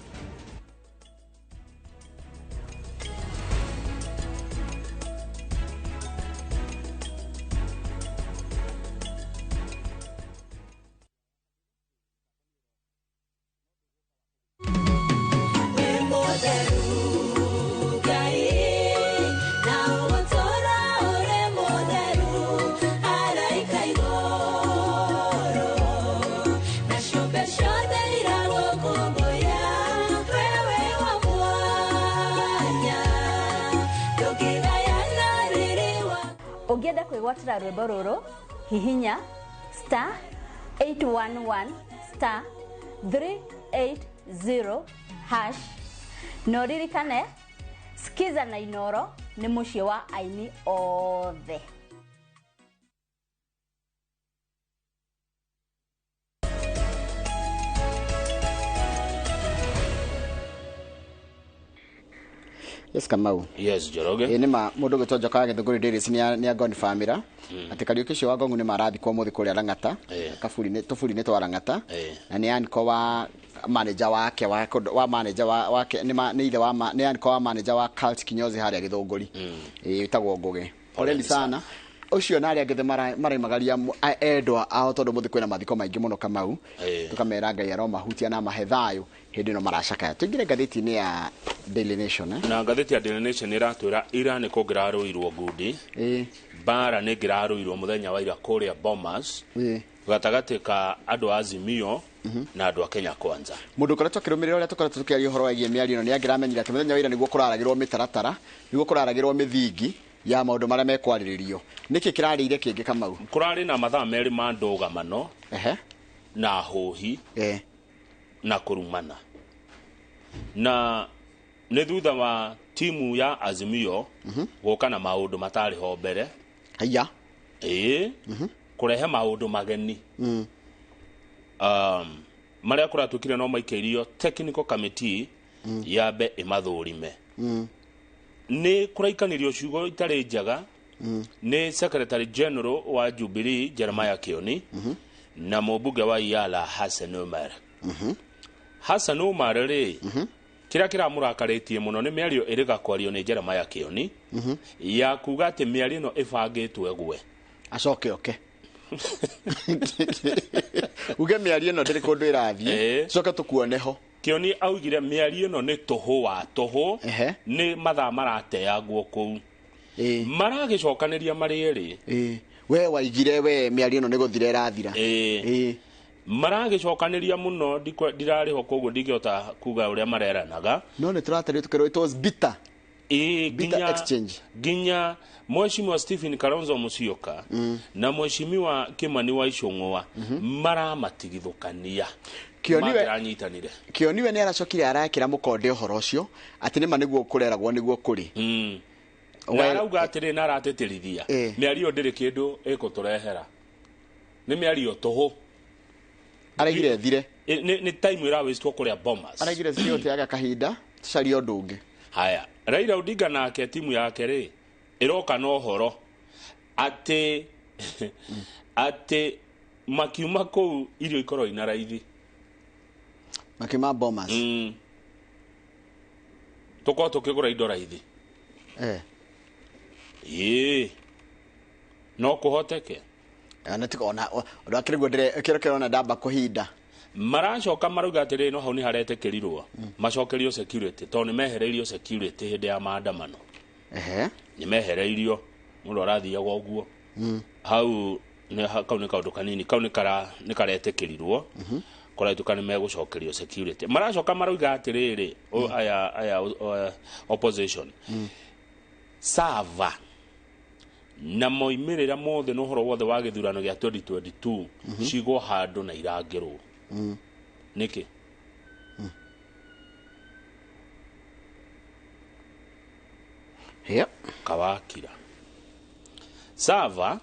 Ugienda kwigwatira rwimbo ruru hihinya *811 *380# no ririkane skiza na Inoro ni muciĩ wa aini othe. Yes Kamau. Yes Joroge. Ni ma mundu gitojo ka githuguri Dairies ni agoni famira. Ati Kariuki cio wa gongu ni marathi kwa muthi kuri Lang'ata. Tufuri ni twa Lang'ata. Na ni anko wa manager wake wa manager wake ni ithe wa ni anko wa manager wa Cult Kinyozi haria githunguri. Itagwo Ngugi. Poleni sana. Ucio nari agithe maraimagaria endwa ao tondu muthi kwina mathiko maingi muno Kamau. Tukamera Ngai aroma hutia na mahethayo hindi no maracakaya. Tungire ngathiti-ini ya Daily Nation na ngathiti ya Daily Nation iratwira ira ni kungiraruirwo ngundi bara ni ngiraruirwo muthenya wa ira kuria Bomas gatagati ka andu Azimio na andu a Kenya Kwanza. Mundu koretwo kirumirira uria tukoretwo tukiaria uhoro wa miario ino ni angiramenyira ati muthenya wa ira niguo kuraragirwo mitaratara niguo kuraragirwo mithingi ya maundu maria mekwaririo niki kirarire kingi Kamau kurari na mathaa meri ma ndugamano na hohi na kurumana na ne thutha wa timu ya Azimio goka na maundu matari ho mbere haya kurehe maundu mageni maria kuratukire no maikeirio technical committee yabe imathurime ni kuraikanirio ciugo itari njaga ni secretary general wa Jubilee Jeremiah Kioni na mubunge wa Yala Hassan Omar Hassan Omar ri kira murakaritie muno ni miario iriga kwario ni Jeremiah Kioni ya kuga ati miario no ibangitwe gwe acoke uge miario no ndiri kundu irathie coka tukuoneho Kioni augire miario no ni toho wa toho ni mathaa marateagwo kuu maragicokaniria mari eri we waigire we miario no ni guthira irathira maragicokaniria muno ndirariho koguo ndingihota kuga uria mareranaga no ni turatari tukero it was bitter bitter exchange ginya Mheshimiwa Stephen Kalonzo Musyoka na Mheshimiwa Kimani wa Icung'wa maramatigithukania Kioniwe ni aracokire arakira mukonde uhoro ucio ati ni maniguo kureragwo niguo kuri na arauga atiri na arateterithia miario ndiri kindu ikuturehera ni miario toho araigire thire ni time ira westwo kuria Bomas araigire thire oteaga kahinda cario ndungi haya Raila Odinga nake timu yake ri iroka no horo ate makiuma ko irio ikoro ina raithi makima Bomas toko tukigura indo raithi no kuhoteke ana tikona ndo akirigwo ndire kirokero ndamba kuhinda maracoka maruga atiri no hau ni haretekerirwo macokerio security to ni mehereirio security hinde ya maandamano ni mehereirio mundu arathiaga uguo hau ne hakau ni kaundu kanini kau ni karetekerirwo kora tukane megucokerio security maracoka maruga atiriri aya opposition sava na moimirira mothe no horo wothe wa githurano gya 2022 cigo handu na irangirwo niki kawakira sava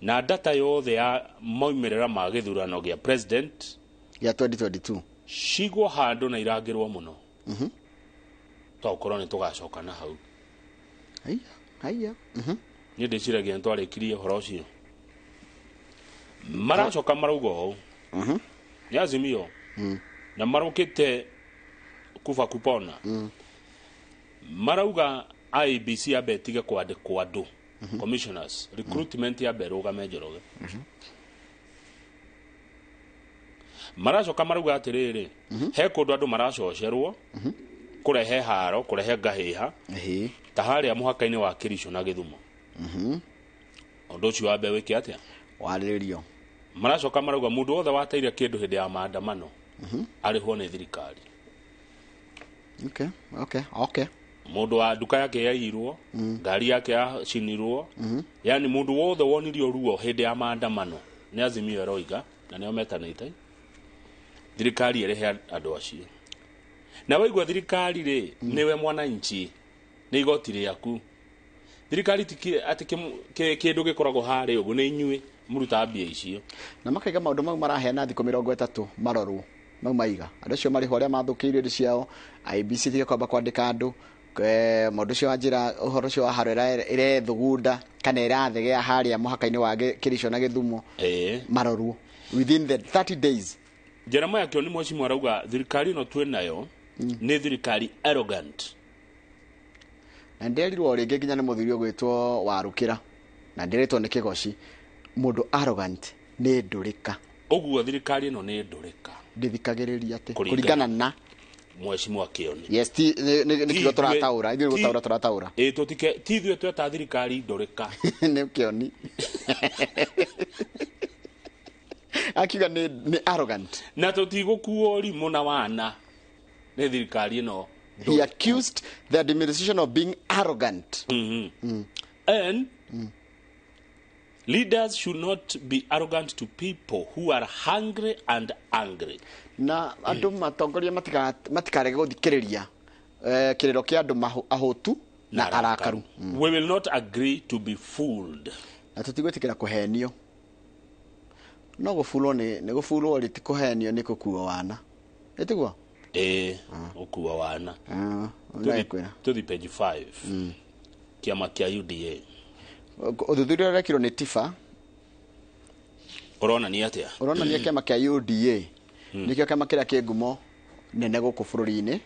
na data yothe ya moimirira ma githurano gya president ya 2022 cigo handu na irangirwo muno to korone tugacoka na hau haya ni ndiciragia ntwarikirie horo ucio maracoka maraugo ni Azimio na marukite kufa kupona marauga IBC abetige kwandikwo andu commissioners recruitment ya beruga mejoroge maracoka marauga atiriri he kundu andu maracocerwo kurehe haro kurehe ngahiha ta haria muhaka-ini wa Kericho na Githumo undu ucio wa bewe ki atia waririo maracoka marauga mundu wothe wateire kindu hindi ya maandamano arihwo ni thirikari okay mundu wa duka yake yairwo ngari yake yacinirwo yani mundu wothe wonirio ruo hindi ya maandamano ni Azimio eroiga na nio metanite thirikari irehe andu acio na waigua thirikari ri niwe mwananchi ni igoti riaku thirikari ati kindu gikoragwo hari ugu ni inyui muruta mbia icio na makaiga maundu mau maraheana thiko 30 marorwo mau maiga andu acio mari horia mathukirio ndi ciao IBC thike kwamba kwandika andu maundu cio njira uhoro cio wa harera ire thugunda kana irathegea haria muhaka-ini wa Kericho na Githumo marorwo within the 30 days Jeremiah Kioni Mwashimo arauga thirikari no twe nayo ni thirikari arrogant na nderirwo ringi nginya ni muthuri gwitwo Warukira na ndiretwo ni Kigoci mundu arrogant ni ndurika uguo thirikari no ni ndurika ndithikagiriria ati kuringana na Mwashimo Kioni yes ni kigo turataura ithu turataura tutike tithwe tweta thirikari ndurika ni Kioni akiga ni arrogant na tutigukuo rimu na wana ni thirikari no he accused the administration of being arrogant and leaders should not be arrogant to people who are hungry and angry na andu matongoria matikarege guthikiriria kiriro kia andu ahotu na arakaru we will not agree to be fooled na tutigwetikira kuhenio no gufulwo ni gufulwo ri tikuhenio ni kukuwa wana etigwa ukuwa wana to the page 5 kiama kia UDA uthuthuria rekiro ni Tifa urona ni atia urona ni kiama kia UDA nikio kiama kiria kingumo nene guku bururi-ini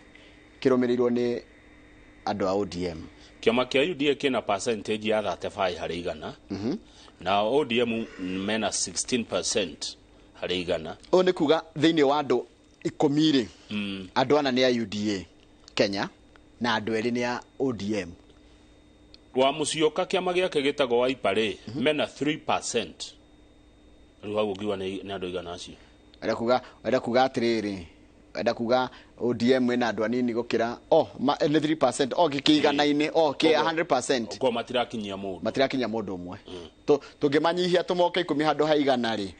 kirumirirwo ni andu a ODM kiama kia UDA kina percentage ya 35 hari igana na ODM mena 16% hari igana o ni kuga thiini wa andu 10 andu ana ni ya UDA Kenya na andu eri ni ya ODM wa mucioka kiama giake gitagwo Wiper mena 3% riu hau ngiwa ni andu igana acio era kuga atiriri enda kuga ODM ina andu anini gukira ni 3% gikigana-ini ki 100% ko matirakinyia mundu umwe tungimanyihia tumoke 10 handu haigana ri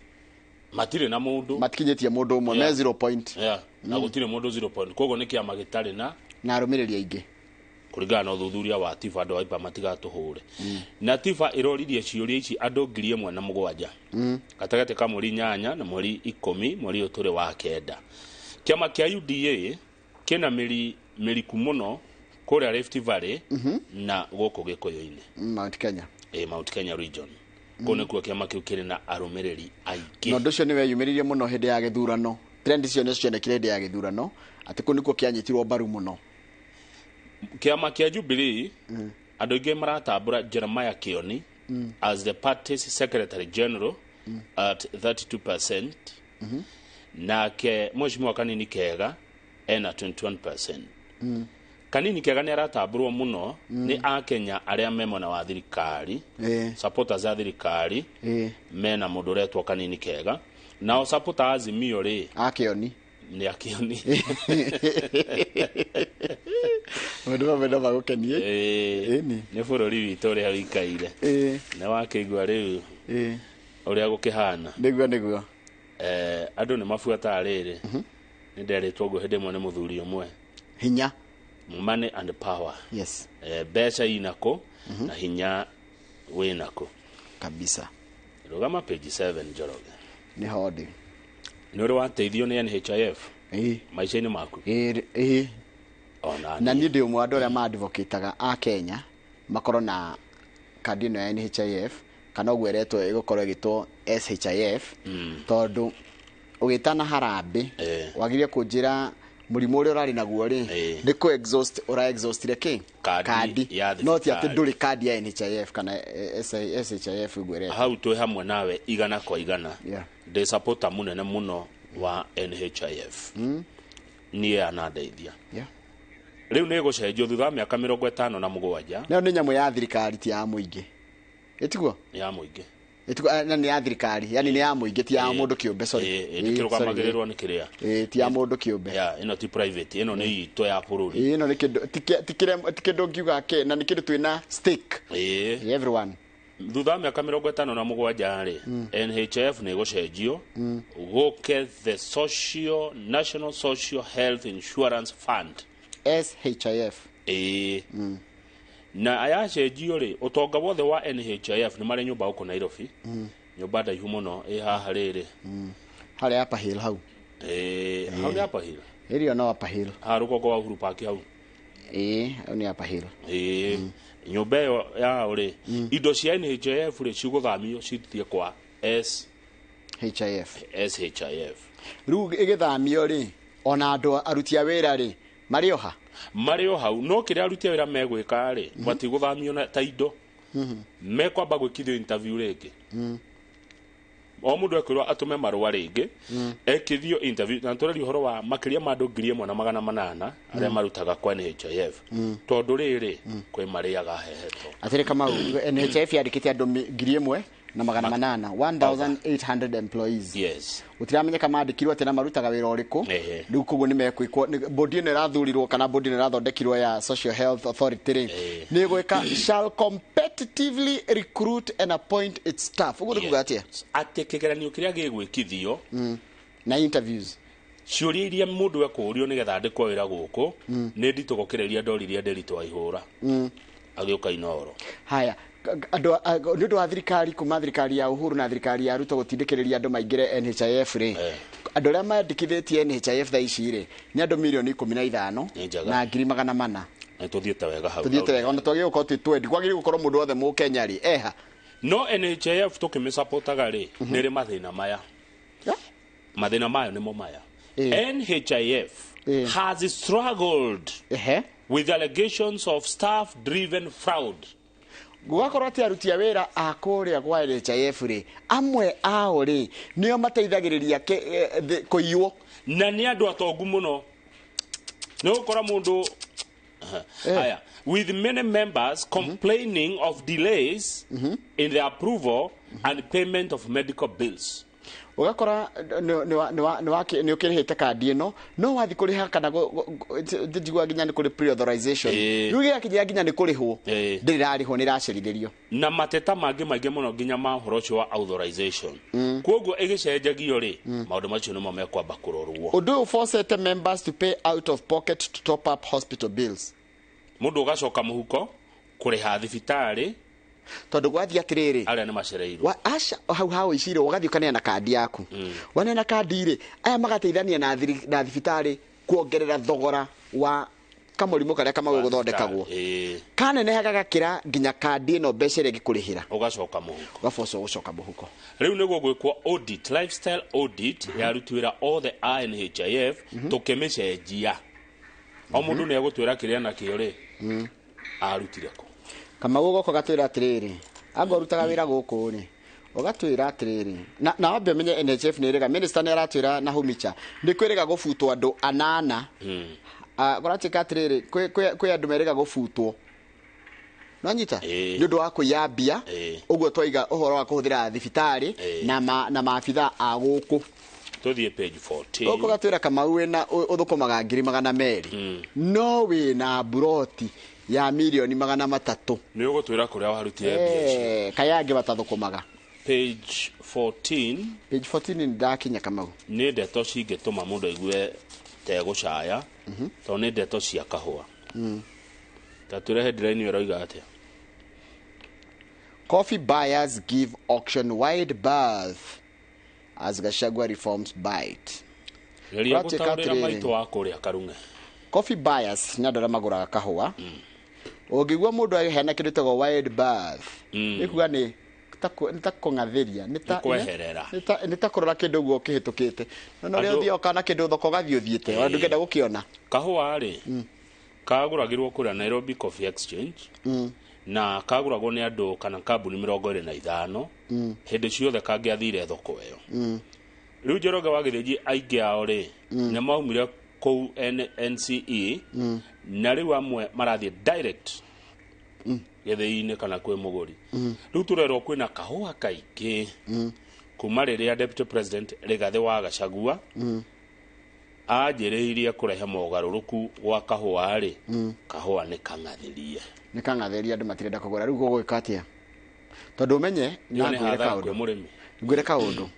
matire na mundu matikinyitie mundu umwe me 0 point na gutire mundu 0 point kogo ni kiama gitari na arumiriria ingi kuringana na uthuthuria wa tifa andå aipa matigatuhure na tifa iroririe ciuria ici andå 1,700 gatagati ka mweri 8 na mweri 10 mweri uturi wa kenda. Kiama kia UDA kina miriku muno kuria Rift Valley na goko Gikuyu-ini Mount Kenya Mount Kenya region kone kwa kiama kiu kiri na arumiriri aingi no nducio niwe yumiririe muno hindi ya githurano trend cio cionekire hindi ya githurano ati ku nikuo kianyitirwo mbaru muno kiama kia Jubilee andå aingä maratambura Jeremiah Kioni as the party's secretary general at 32%, nake Mheshimiwa Kanini Kega ena 21%. Kanini Kega ni aratamburwo muno ni Akenya aria memona wa thirikari supporters za thirikari mena mundu retwo Kanini Kega, nao supporters Azimio ri Akioni ni Akioni Mundu wenda magukenie ni bururi witu ria wikaire na wakigwa riu uria gukihana niguo andu ni mafuata riri ni nderitwo ngo hindi mone muthuri umwe hinya money and power. Yes. Beca inako na hinya winako kabisa. Rugama page 7 Njoroge. Ni hodi. Ni uri wateithio ni NHIF? Maisha-ini maku? Ona na ni ndi umwe andu aria ma advocate a Kenya makoro na kadi no ya NHIF kana ogweretwo igukorwo igitwo SHIF tondu ugitana harambe wagirie kunjira murimu uri urari naguo ri ni ko exhaust ura exhaustire ki kadi no ti ati nduri kadi ya NHIF kana SHIF igwere hau twi hamwe nawe igana kwa igana de supporter munene muno wa NHIF ni anadeithia riu ni gucenjio thutha miaka 57 no ni nyamu ya thirikari ti ya muingi etiguo ya muingi na ni ya thirikari yani ni ya muingi ti ya mundu kiumbe sorry ndikirugamagirwa ni kiria ti ya mundu kiumbe ino ti private ino ni ito ya bururi ino ni tikindu ngiuga ke na ni kindu twina stake everyone thutha miaka 57 ri NHIF ni gucenjio guke the National Social Health Insurance Fund SHIF na ayacenjio ri utonga wothe wa NHIF ni mari nyumba uko Nairobi nyumba ndaihu muno haha riri hari Upper Hill hau hau ni Upper Hill area no Upper Hill haruko wa Uhuru Park hau ni Upper Hill nyumba yo ya uri indo cia NHIF ri ciguthamio cithie kwa SHIF riu igithamio ri ona andu aruti a wira ri Mario hau no kiria aruti wira megwika ri bati guthamio na taindo mekwamba gwikithio interview ringi o mundu ekwirwa atume marua ringi ekithio interview na ntoreri horo wa makiria ma andu 1,800 aria marutaga kwa NHIF tondu riri kwi mariaga heheto atire kama NHIF yandikite andu 1,800 1,800 employees utiramenya kama andikirwo tena marutaga wira uriku riu kuguo ni mekwikwo body ino irathurirwo kana body ino irathondekirwo ya Social Health Authority ni gwika shall competitively recruit and appoint its staff uguo kuga atia ati kigeranio kiria gigwikithio na interviews ciuria iria mundu ekurio nigetha andikwo wira guku ni ndito gukireria ndoriria nderito aihura agioka inoro haya ndu wa thirikari kuma thirikari ya Uhuru na thirikari ya Ruto gutindikiriria andu maingire NHIF ri andu aria mandikithitie NHIF tha ici ri ni andu milioni 15 na 400 tuthiete wega hau ona twagi gukorwo twitwendi kwagiri gukorwo mundu othe mu Kenya ri no NHIF tukimisapotaga ri niri mathina maya mathina mayo nimo maya NHIF has struggled with allegations of staff driven fraud gugakorwo ati aruti a wira akuria gwa NHIF ri amwe ao ri nio mateithagiriria kuiyo na ni andu atongu muno no ukora mundu haya with many members complaining of delays in the approval and payment of medical bills ugakora ni ukirihite kadi ino no wathi kuriha kana njigwa ginya ni kuri pre-authorization rugia kinya ginya ni kurihwo ndirarihwo ni racerithĩrio na mateta mangi muno ginya mahoro cio wa authorization koguo igicenjagio ri maundu macio no mekwamba kurorwo undu forced members to pay out of pocket to top up hospital bills mundu ugacoka muhuko kuriha thibitari tondu gwathia atiriri aria ni macereirwo aca hau icire ugathio kanea na kandi yaku wanena kandi ri aya magateithania na thibitari kuongerera thogora wa kamurimu karia kamawe guthondekagwo kanenehaga gakira nginya kandi no mbeca iria gikurihira ugacoka muhuko ugafoco gucoka muhuko riu niguo gwikwo audit lifestyle audit yarutwira all the NHIF tukimecenjia o mundu ni agutwira kiria na kio ri arutire ko kama goko gatwira atiriri anga rutaga wira guku ri ugatwira atiriri na wambe menye NHIF ni rega minister ni aratwira na humicha ndi kwirega gufutwo andu anana goratika atiriri kwi andu merega gufutwo nanyita ndu wa kuyambia uguo twiga uhoro wa kuhuthira thibitari na maabitha a guku tuthie page 14 uko gatwira kama wena uthukumaga 200 no wina buroti ya milioni 300 ni ugutwira kuria warutire biacara kayange batathukumaga page 14 ni ndakinya kama ni ndeto cingituma mundu aigue tegucaya to ni ndeto cia kahua tatwire headline iroiga atia coffee buyers give auction wide berth as Gachagua reforms bite. Reria gutaurira maitu wa kuria karunge. Coffee buyers ni andara maguraga kahua. Ungigwa mundu ahena kindu tego wide berth. Ikuga ni nitakungatheria nitakurora kindu guo kihitukite no rio thio kana kindu thoko gathio thiete wandu kenda gukiona kahua ri kaguragirwo kuria Nairobi Coffee Exchange na kaguragwo ni andu kana kambuni 25 hindi ciothe kangiathire thoko eyo riu Njoroge wa Githiji aingi ao ri na maumire kou NCE na riu amwe marathie direct githii-ini kana kwi muguri riu turerwo kwina kahua kaingi kuma riria deputy president Rigathi wa Gachagua ajiriirie kurehe mogaruruku gwa kahua ri kahua ni kangatherie andu matirenda kugura riu gugwika atia tondu menye na ngwire kaundu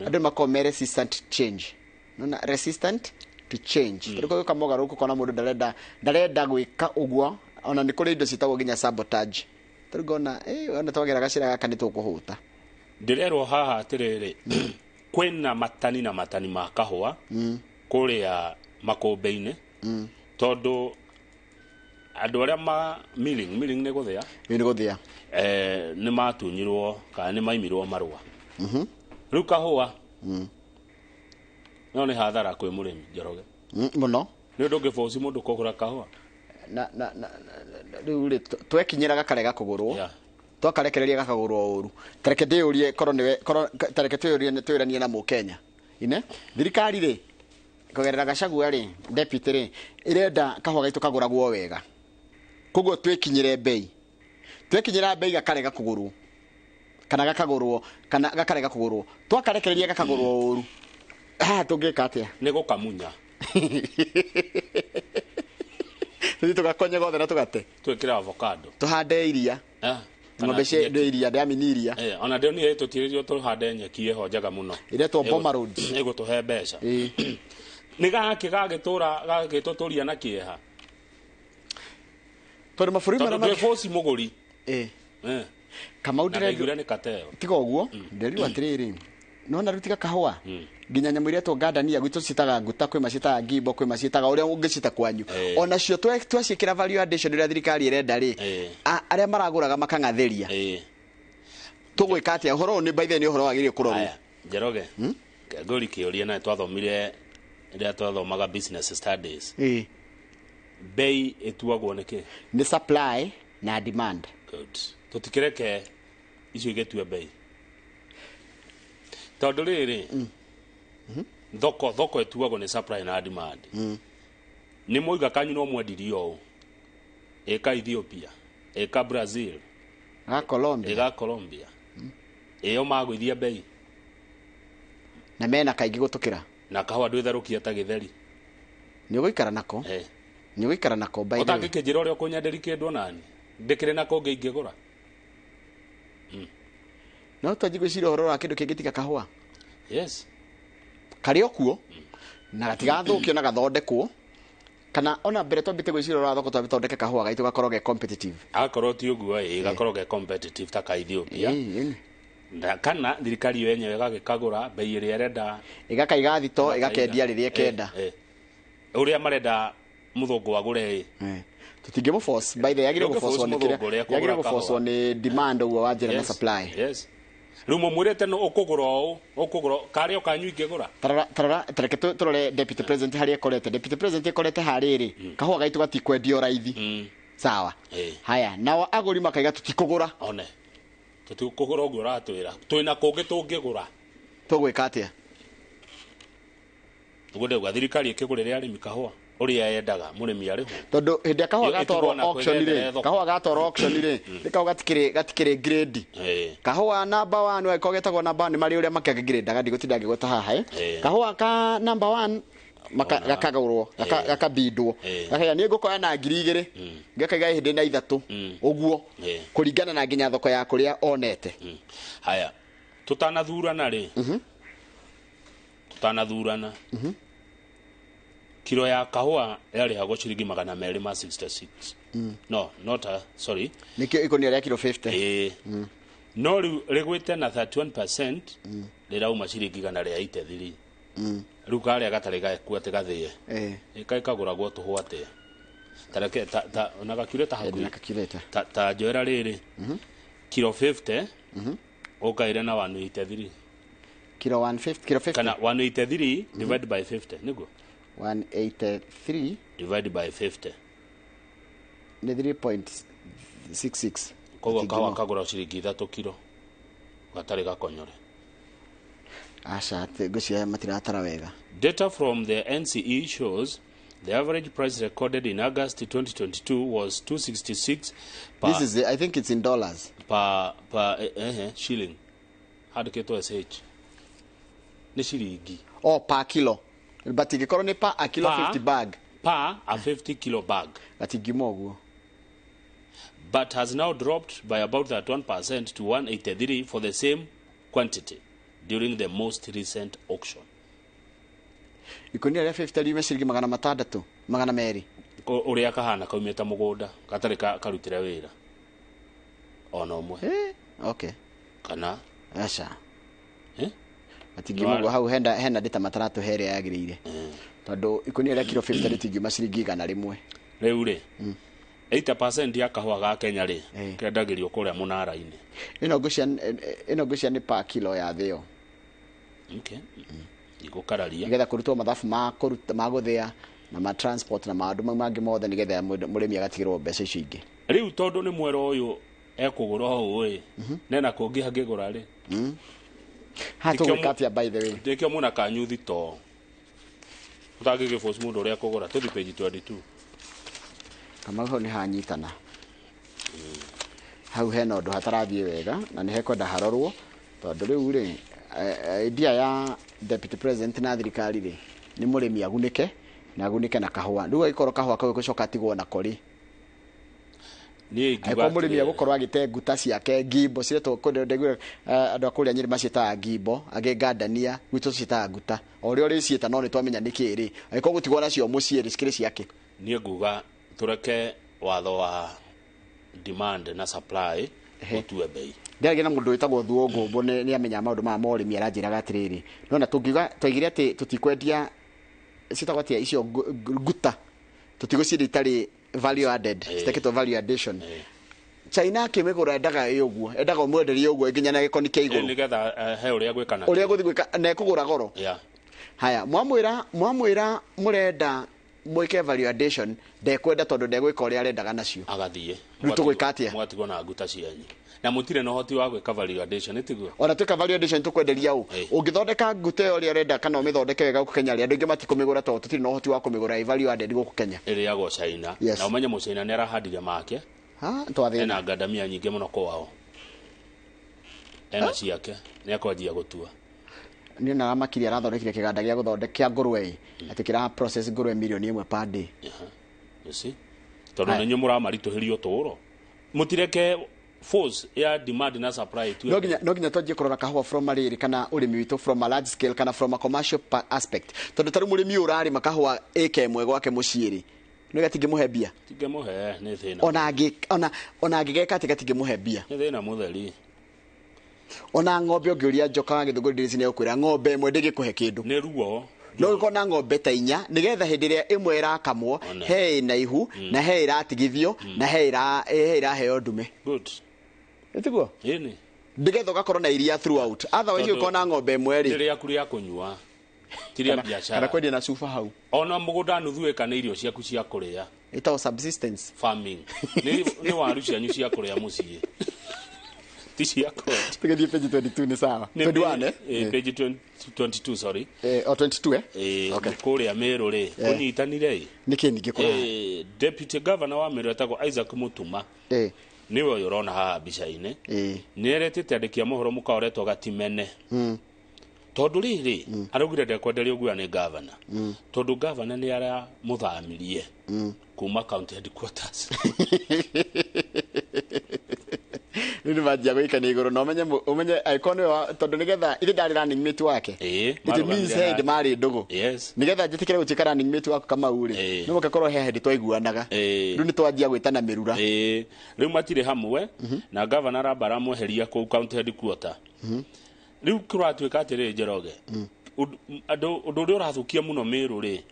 andu makome resistant change nona resistant to change tondu kwa mogaruruku kona mundu ndarenda gwika uguo ona ni kuri indo citagwo ginya sabotage turigona ona twagera gacira gaka ni tukuhuta ndirerwo haha atiriri kwina matani na matani ma kahua kuria makombe-ini tondu andu aria ma milling ni guthia ni matunyirwo kana ni maimirwo marua riu kahua no ni hathara kwi murimi Njoroge muno ni undu ngiboci mundu kugura kahua na riu twekinyira gakarega kugurwo twakarekereria gakagurwo uru tareke ndiurie korwo niwe tareke twiranie na Mukenya ine thirikari ri kugerera Gachagua ri deputy ri irenda kahua gaitu kaguragwo wega kugo twekinyire bei gakarega kugurwo kana gakagurwo kana gakarega kugurwo twakarekereria gakagurwo uru tungika atia ni gukamunya Ndi tugakonye gothe na tugate twikira avocado tuhande iria ng'ombe cia iria ndamini iria ona ndio ni tutiririo tuhande nyeki eho njaga muno iretwo Boma Road igutuhe mbeca ni gagituturia na kieha tondu maburi mara mafosi muguri kama udire ni kateo tiga uguo nderi atiriri no narutika kahua ginya nyamu iria twangandania gwitu citaga nguta kwi macitaga ngimbo kwi macitaga uria ungicita kwanyu ona cio twacikira value addition iria thirikari irenda ri aria maraguraga makangatheria tugwika atia uhoro ni by the ni uhoro wagirie kurorwo Njoroge ngori kiuria na twathomire iria twathomaga business studies bei etuagwo niki ni supply na demand good tutikireke icio igetue bei tondu riri thoko etuagwo ni supply na demand ni muiga kanyu no mwendirio eka Ethiopia eka Brazil Colombia iyo magwithia bei na mena kaingi gutukira na kahwa ndwitharukia ta githeri ni uguikara nako ni uguikara nako by the way utangikijira uria kunyanderi kindu nani ndikire nako ngigigura no twajigwicira uhoro wa kindu kingitika kahua yes kari okuo na gatigathukio na gathondekwo kana ona mbere twambite gwicira thoko twabithondeke kahua gaitu gakorwo ge competitive akorwo ti uguo gakorwo ge competitive ta ka Ethiopia kana thirikari yenyewe gagikagura bei ĩrĩa ĩrenda igakaiga thito igakendia rĩrĩa kenda uria marenda muthungu agure tutingemo force by the yagire force one kire yagire force one demand uwa wajira na supply yes rumo mwirete no ukugura kari okanyu ingigura tareke turore deputy president hari ekorete deputy president ekorete hariri kahua gaitu gatikwendio raithi sawa haya nawo aguri makaiga tutikugura one tutikugura uguo ratwira twina kungi tungigura tugwika atia uguo gwa thirikari ikigurire arimi kahua uria yendaga murimi ariho tondu hindi kahua gatorwo auction ri kahua gatorwo auction ri nikao gatikire grade kahua number 1 wa kogetagwo number 1 mari uria makage grade daga ndigutinda ngigota haha kahua ka number 1 gakagurwo gakabindwo gakaya ni ngukoya na 2000 ngakaiga hindi na 3 uguo kuringana na nginya thoko ya kuria onete haya tutanathurana ri tutanathurana kilo ya kahua yale hago shilingi 266 no not sorry nikio iko ni ya kilo 50 no regwete na 31% lirauma shilingi 183 ruka ale gatariga kuate gathie ikaikagura gwo tuhwate tareke ta onagakireta hagu ta joera riri kilo 50 okaire na 183 kilo 150 kilo 50 kana 183 divided by 50 nigo 183 divided by 50 ni 3.66 kogo kawa kagura shilingi 3 kilo gatari gakonyore asha tegosia matiratara wega. Data from the NCE shows the average price recorded in August 2022 was 266 per. This is I think it's in dollars per shilling. How do you get SH? Ni shilingi. Oh, per kilo. But ikikoro ni per a kilo 50 bag. Per a 50 kilo bag. Atigimogo. But has now dropped by about that 1% to 183 for the same quantity during the most recent auction. Ikonia ya 50 lime shilingi 600 200 uria kahana kaumeta mugunda gatari karutira wira ona umwe okay kana asha atigimogo hau henda data mataratu here yagirire tondu ikonia ya kilo 50 litingi shilingi 100 riu ri 8% ya kahua ga Kenya ri kendagirio kuria munara-ini ino gucia ni per kilo ya thio. Okay. Igukararia nigetha kurutwo mathabu ma guthia na ma transport na maundu mangi mothe nigetha murimi agatigirwo mbeca icio ingi. Riu tondu ni mwero uyu ekugura uu nena kungi hangigura ri hatu wikatia by the way ndikio muna kanyuthi to utagige force mundu uria kugura tuthi page 22 kama ho ni hanyitana hau hena undu hatarathie wega na ni hekwenda harorwo tondu riu ri idea ya deputy president na thirikari ri ni murimi agunike na kahua riu ikoro kahua kawe gucoka tigwo na kori ni giba murimi agukorwo agite nguta ciake ngimbo ciretwo kunde andu akuria nyiri macita ngimbo agengandania gwitu cita nguta ori ori ciita no ni twamenya nikiri agiko gutigwo nacio muciiri cikiri ciake ni nguga tureke watho wa demand na supply gutue bei ndiagena mundu witagwo thuongo mbo ni amenya maundu ma morimi aranjira gatiriri nona tungiga twaigire ati tutikwendia citagwatia icio nguta tutigociria itari value added siteketo value addition China kimegura endaga uguo endaga mwenderie uguo nginya na gikoni kia iguru nigetha he uria gwikana uria guthigwika na kugura goro haya mwamwira murenda mwike value addition ndekwenda tondu ndegwika uria arendaga nacio agathie ruto gwikatia mwatigo na nguta cianyu na mutire no hoti wa gwika value addition itigo ona twika value addition tukwenderia u ungithondeka nguta uria arenda kana umithondeke wega ku Kenya ri andu ingi matikumigura tondu tutire no hoti wa kumigura value added ku Kenya iri yago China na umenye mu China ni arahandire make twathina na ngandamia nyingi muno kwao ena ciake ni akwanjia gutua ni na makiri arathondekire kiganda gia guthondeka ngurwe ati kira process ngurwe milioni 1 per day see tondu nenyu muramarituhirio turo mutireke force ya demand na supply tu no ginya twaje kurora kahua from mariri kana urimi witu from a large scale kana from a commercial aspect tondu taru murimi urari makahua eke mwe gwake muciiri Nĩ gatingĩmũhe mbia. Tingĩmũhe nĩ thĩna. Ona angĩgeka atĩ gatingĩmũhe mbia. Nĩ thĩna mũtheri. Ona ng'ombe ũngĩũria njoka wa Gĩthũngũri Ndĩrĩci nĩ gũkwĩra ng'ombe ĩmwe ndĩgĩkũhe kĩndũ. Nĩ ruo. No gũkorwo na ng'ombe ta 4 nĩgetha hĩndĩ ĩrĩa ĩmwe ĩrakamwo he na ihu na he ĩratigithio na he ĩraheo ndume. Good. Ĩtiguo? Ĩni. Nĩgetha ũgakorwo na iria throughout. Otherwise ũkorwo na ng'ombe ĩmwe rĩ. Rĩrĩa kũrĩa kũnyua. Tiria biashara. Kana kwendia na cuba hau. Ona mũgũnda nuthu ĩka nĩ irio ciaku cia kũrĩa. Ĩtagwo subsistence farming. Nĩ waru cianyu cia kũrĩa mũciĩ. Tugethi page 22 ni sawa. 21 page 22 sorry. 22 Okay. Kuria Meru ri kunyitanire. Niki ningikora. Deputy Governor wa Meru etagwo Isaac Mutuma. Niwe uyu urona haha bica-ini. Nieretete andikia mohoro mukaoretwo Gatimene. Tondu riri araugire ndekwenderia uguo ni governor. Tondu governor ni ara muthamirie kuma county headquarters. Nini majia gwika ni iguru no umenye icon wa tondu nigetha ithe ndari running mate wake it means head mari ndugu nigetha njitikire gutika running mate wako kama uri no mukakorwo he head twaiguanaga riu ni twanjia gwitana mirura riu matire hamwe na governor arabara mweheria ku county headquarter riu kuratuika atiri Njoroge undu uri urathukia muno Meru ri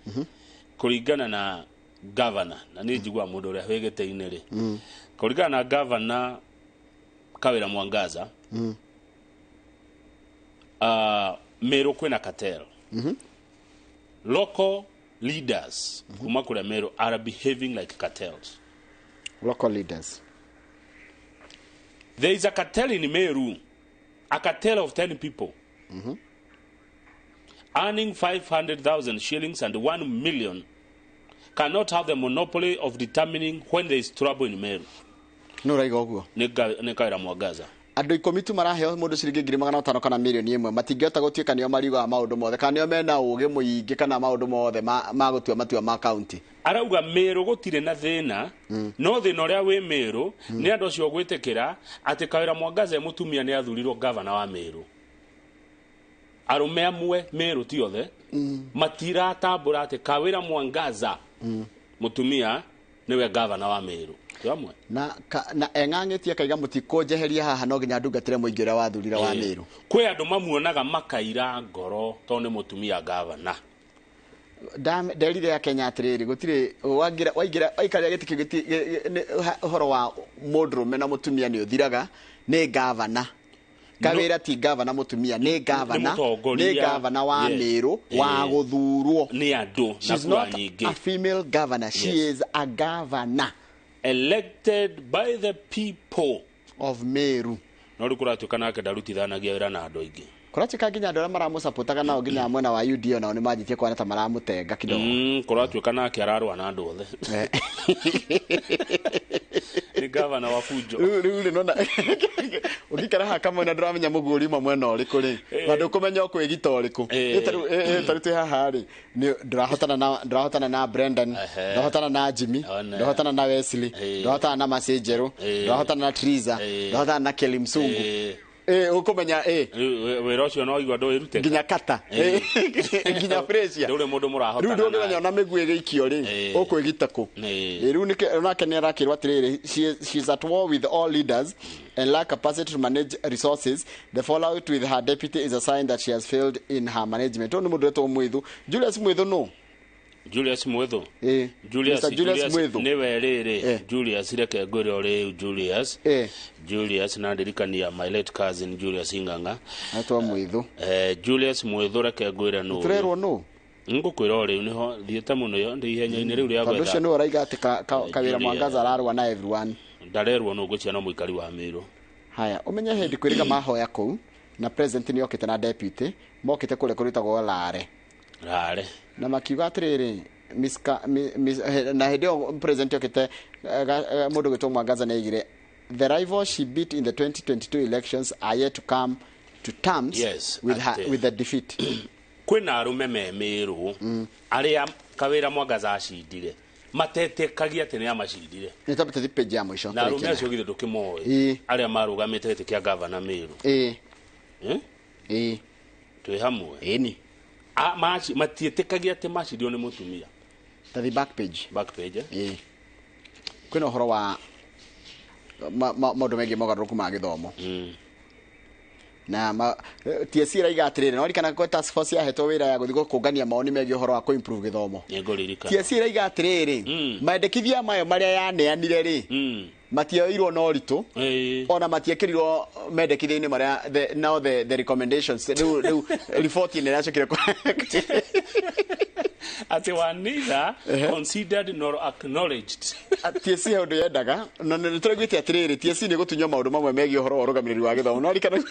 kuringana na governor na ni njigua mundu uri wegete-ini ri kuringana na governor Kawira Mwangaza Meru kwena cartel local leaders kuma kule Meru are behaving like cartels. Local leaders. There is a cartel in Meru, a cartel of 10 people earning 500,000 shillings and 1 million cannot have the monopoly of determining when there is trouble in Meru. No raiga oguo ni Kawira Mwangaza andu 10 tu maraheo mundu ciringi 500 kana milioni 1 matingĩhota gũtuĩka nĩo mariuga maũndũ mothe kana nĩo mena ũgĩ mũingĩ kana maũndũ mothe ma gũtua matua ma county. Arauga Meru gũtirĩ na thĩna no thĩna ũrĩa wĩ Meru nĩ andũ acio gwĩtĩkĩra atĩ Kawira Mwangaza mũtumia nĩ athurirwo governor wa Meru. Arũme amwe Meru ti othe matiratambũra atĩ Kawira Mwangaza mũtumia niwe governor wa Meru. Na eng'ang'ĩtie kaiga mũtikũnjeheria haha no nginya ndungatĩre mũingĩ ũrĩa wathurira wa Meru. Kwĩ andũ mamuonaga makaira ngoro tondũ nĩ mũtumia governor. Nderire ya Kenya atĩrĩrĩ gũtirĩ waikaria gĩtĩ kĩu ũhoro wa mũndũrũme na mũtumia nĩ ũthiraga nĩ governor. Kawira ti governor mũtumia nĩ governor wa Meru wa gũthurwo nĩ andũ she's not a female governor. She is a governor elected by the people of Meru. No rikuratuka nake ndarutithanagia wĩra na andũ aingĩ. Kuratuka nginya andũ arĩa maramũsapotaga nao nginya mwena wa UDO nao nĩ manjitie kwana ta maramũtenga kidogo. Kuratuka nake ararũa na andũ othe. Ni governor wa Fujo. Rĩu nona ũgikara ha kamwe na ndĩramenya mũgũri mwena ũrĩkũ rĩ na ndũkũmenya ũkwĩgita ũrĩkũ. Tarĩtũ haha rĩ ndĩrahotana na Brendan, ndĩrahotana na Jimmy, ndĩrahotana na Wesley, ndĩrahotana na Masenjero, ndĩrahotana na Triza, ndĩrahotana na Kelly Msungu. Ukumenya wĩra ũcio no igwa ndũ irute nginya kata nginya Fresia ndũrĩ mũndũ mũrahotana rĩu ndũngĩmenya na mĩguĩ gĩikio rĩ ũkwĩgita kũ rĩu nake nĩ arakĩrwo atĩrĩrĩ she's at war with all leaders and lack capacity to manage resources. The fallout with her deputy is a sign that she has failed in her management. Nĩ mũndũ wetwo Mwithu Julius Mwithu no Julius Mwithu Julius niwe rĩrĩ Julius reke ngwĩre ũrĩ Julius na ndirikania my late cousin Julius Inganga atwa Mwithu Julius Mwithu reke ngwĩre no turerwo no ngũkwĩra rĩu niho thiĩte mũno yo ndi ihenya-inĩ rĩu rĩa gwetha tondũ ũcio nĩ ũraiga atĩ Kawira Mwangaza ararũa na everyone ndarerwo no ngũciana mũikari wa Meru. Haya umenye hĩndĩ kwĩrĩga mahoya kũu na president nĩ okĩte na deputy mokĩte kũrĩa kũrĩtagwo Rare na makiuga atĩrĩrĩ na hĩndĩ ĩyo president okĩte mũndũ gwĩtwo Mwangaza nĩaigire the rivals she beat in the 2022 elections are yet to come to terms with the defeat. Kwĩna arũme me Meru arĩa Kawira Mwangaza acindire matetĩkagia atĩ nĩ amacindire nĩ tabĩte page ya mũico na arũme acio githĩ ndũkĩmoĩ arĩa marũgamĩte gĩtĩ kĩa governor Meru twĩ hamwe ni matiĩtĩkagia atĩ macindio nĩ mũtumia the back page kwina horo wa maundu mengi mogaruku ma githomo na TSC raiga atirire no rikana ko task force yahetwo wira ya guthiko kungania maoni megie horo wa improve githomo TSC raiga atirire maendekithia mayo maria yaneanire ri matioirwo no ritu ona matiekirirwo mendekithia-ini maria now the recommendations riu report ni rachokire ati wa neither considered nor acknowledged TSC undu yendaga na ni turagwite atiriri TSC ni gutunywa maundu mamwe megie horo wa urugamiriri wa githomo no rikana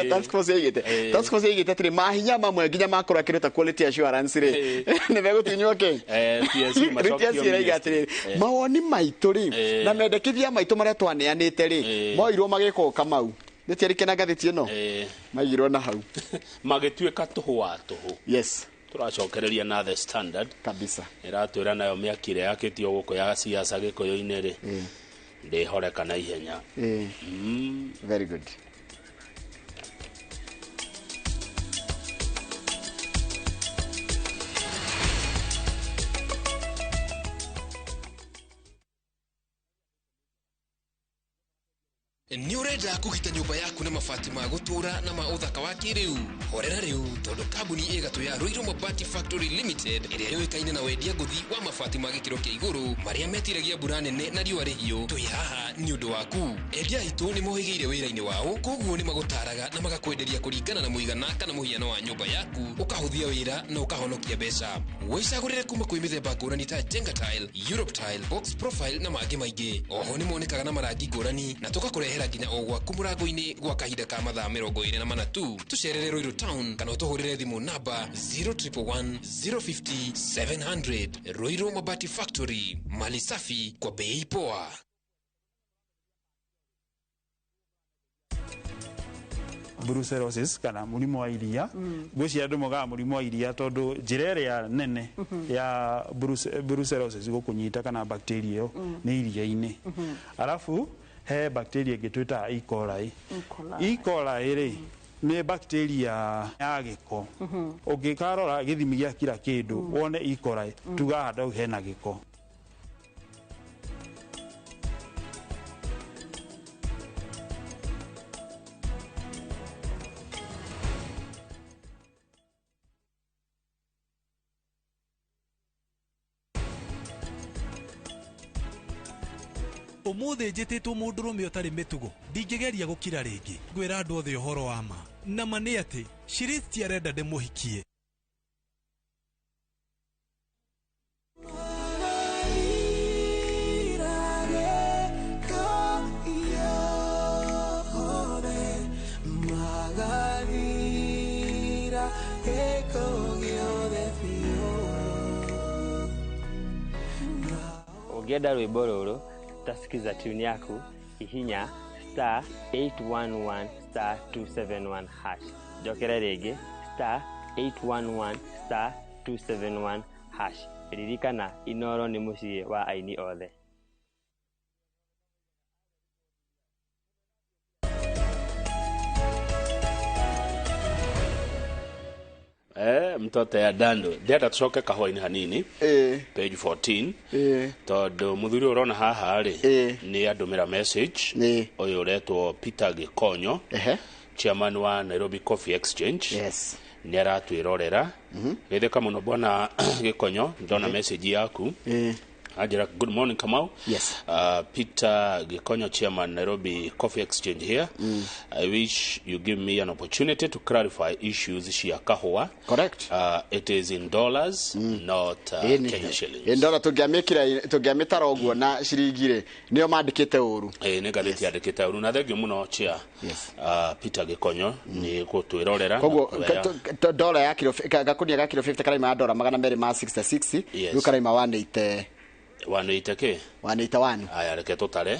task force yigite atiri mahinya mamwe nginya makoro akiruta quality assurance ri ni begutunywa ke TSC raiga atiriri mawoni maitu ri na mendekithia maitu maria twaneanite ri moirwo magiko kamau nitiarikena gathiti ino maigirwo na hau magituika tuhu wa tuhu yes turacokereria na the standard kabisa iratwira nayo miakire yakitio guko ya siasa gikoyo-ini ri ndihoreka na ihenya very good Ni urenda kugita nyumba yaku na mabati ma gutura na ma uthaka wa kiriu horera riu tondu kambuni igatu ya Ruiru Mabati Factory Limited iria yoikaine na wendia nguthi wa mabati ma gikiro kia iguru maria metiragia mbura nene na riua rihio twi haha ni undu waku endia itu ni mohigeire wira-ini wao koguo ni magutaraga na magakwenderia kuringana na muigana kana muhiano wa nyumba yaku ukahuthia wira na ukahonokia mbeca wicagurire kuma kwi mithemba ngurani ta Jenga Tile, Europe Tile, Box Profile na mangi maingi oho ni monekaga na marangi ngurani na tugakurehera nginya ogwa kumurango-ini gwa kahinda ka mathaa 24 tu tucerere Ruiru Town kana utuhurire thimu namba 0111 050 700 Ruiru Mabati Factory mali safi kwa bei poa. Brucellosis kana murimo wa iria gwĩcia andũ mogaga murimo wa iria tondu njĩra ĩrĩa nene ya brucellosis gũkũnyita kana bacteria ĩyo nĩ iria-inĩ alafu he bacteria ĩngĩ twĩtaga E. coli. E. coli rĩ nĩ bacteria ya gĩko ũngĩkarora gĩthimi gĩa kila kĩndũ wone E. coli tuga handũ hena gĩko. Umuthi njititwo mundurume utari mitugo ndingigeria gukira ringi ngwira andu othe uhoro wa ma na mani ati Shiristi arenda ndimuhikie Ugienda rwimbo ruru tasikiza tune yaku ihinya *811 *271 hash jokera rege *811 *271 hash ririkana inoro ni muciĩ wa aini othe. Mtoto ya dando ndenda tucoke kahwa-ini hanini page 14 tondu muthuri urona haha ri ni andumira message uyu uretwo Peter Gikonyo chairman wa Nairobi Coffee Exchange ni aratwirorera githeka muno bwana Gikonyo ndona message yaku Ajira, good morning, Kamau. Yes. Peter Gikonyo, Chairman, Nairobi Coffee Exchange here. I wish you give me an opportunity to clarify issues Shia Kahua. Correct. It is in dollars, not Kenya shillings. In dollar tugiamitara oguo na shirigire niyo mandikite uru. Negatheti yandikite uru na thengio muno Chair. Peter Gikonyo ni gutwirorera. Koguo dollar ya kilo gakunia ga kilo 50 karaima dollar magana meri ma 66 yukaraima 180 180k 181 aya reke totale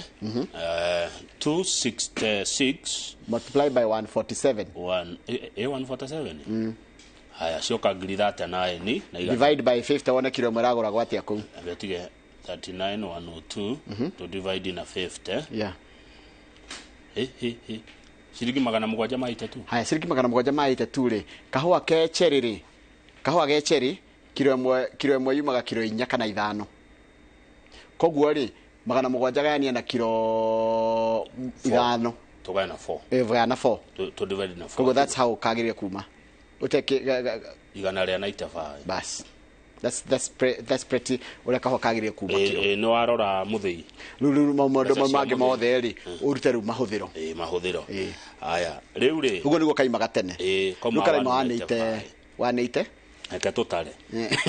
266 multiply by 147 147 aya sioka gridata nae ni divide by 50 wona kilo muragura gwati aku betige 39102 to divide na 50 shiringi magana mugwanja maite tu haya shiringi magana mugwanja maite tu ri kahua ke cherry kilo ĩmwe yumaga kilo 4 kana 5 koguo ri 700 gania na kilo 5 tugana 4 vana 4 to divide na 4 koguo that's how kagire kuma uteke igana rĩa 95 bas that's pretty ureka ho kagire kuma no warora muthii ruru mamondo mange mothe ri urute ru mahuthiro aya riu ri ugo nigo kaimaga tene koma wanite aka totale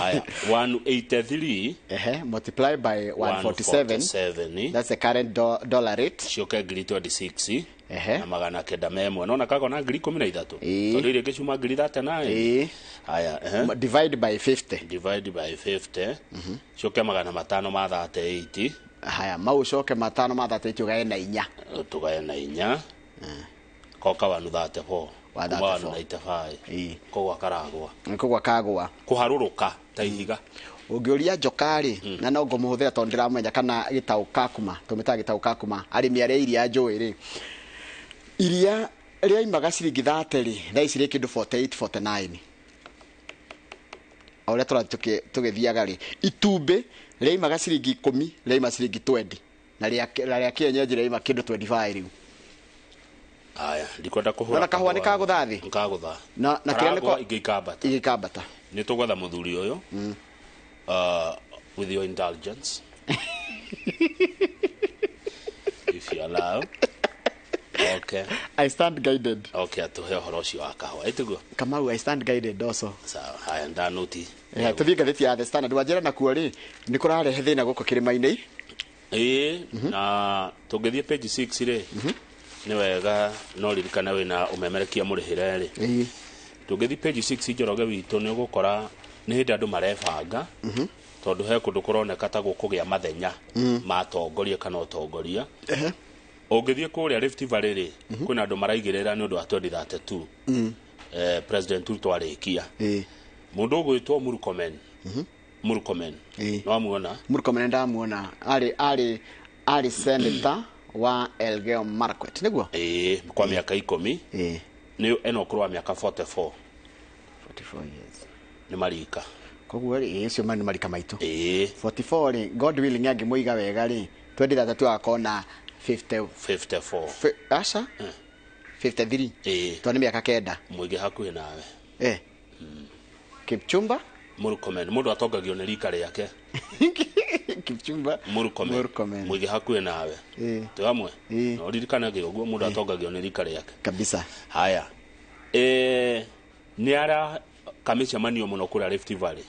aya 183 multiply by 147 that's the current dollar rate shoka ngiri 26 na magana kenda memwe nona kako na ngiri 13 tondu ile kishuma ngiri 39 aya divide by 50 shoka magana 5 ma 38 haya mau shoke 5 ma 38 tugaye na 4 koka wanu 34 wadatu 95 kogwa karagwa kuharuruka ta ihiga ungiuria njokari na no ngomuhuthira tondu ndiramenya kana gitauka kuma tumita gitauka kuma arimi aria iria njui ri iria ria imaga ciringi 30 ri thaa ici ri kindu 48-49 auria tugithiaga ri itumbi ria imaga ciringi 10 ria ima ciringi 20 na ria kienyeji ria ima kindu 25 riu aya ndikwenda kuhura na kahwa nikaguthathi nkagutha na kira niko igikambata ni tugwetha muthuri uyu with your indulgence if you allow okay I stand guided atuhe horo ucio wa kahwa itugo Kamau I stand guided also sawa haya ndanoti tuthie ngatheti ya The Standard wajira na kuo ri nikurarehe thina guko kirima-ini na tugithie page 6 ri ni wega no ririkana wina umemerekia murihire ri tugithi page 6 njoroge witu ni gukora ni hindi andu marebanga tondu he kundu kuroneka ta gukugia mathenya ma tongoria kana utongoria ungithie kuria Rift Valley ri kwina andu maraigirira ni undu wa 2032 president Ruto arikia mundu gwitwo Murkomen no amuona Murkomen ndamuona ari senator wa Elgeyo Marakwet niguo kwa miaka 10 ni eno kurwa miaka 44 years ni marika koguo ri cio mani marika maitu 44 ri God willing angi muiga wega ri 2033 akona 54 asha 53 to ni miaka kenda muige hakuhi nawe Kipchumba Murkomen mundu atongagio ni rika riake Kipchumba Murkomen muige hakuhi nawe tu amwe no ririkana ge uguo mundu atongagio ni rika riake kabisa haya ni ara kamisha manio muno kura Rift Valley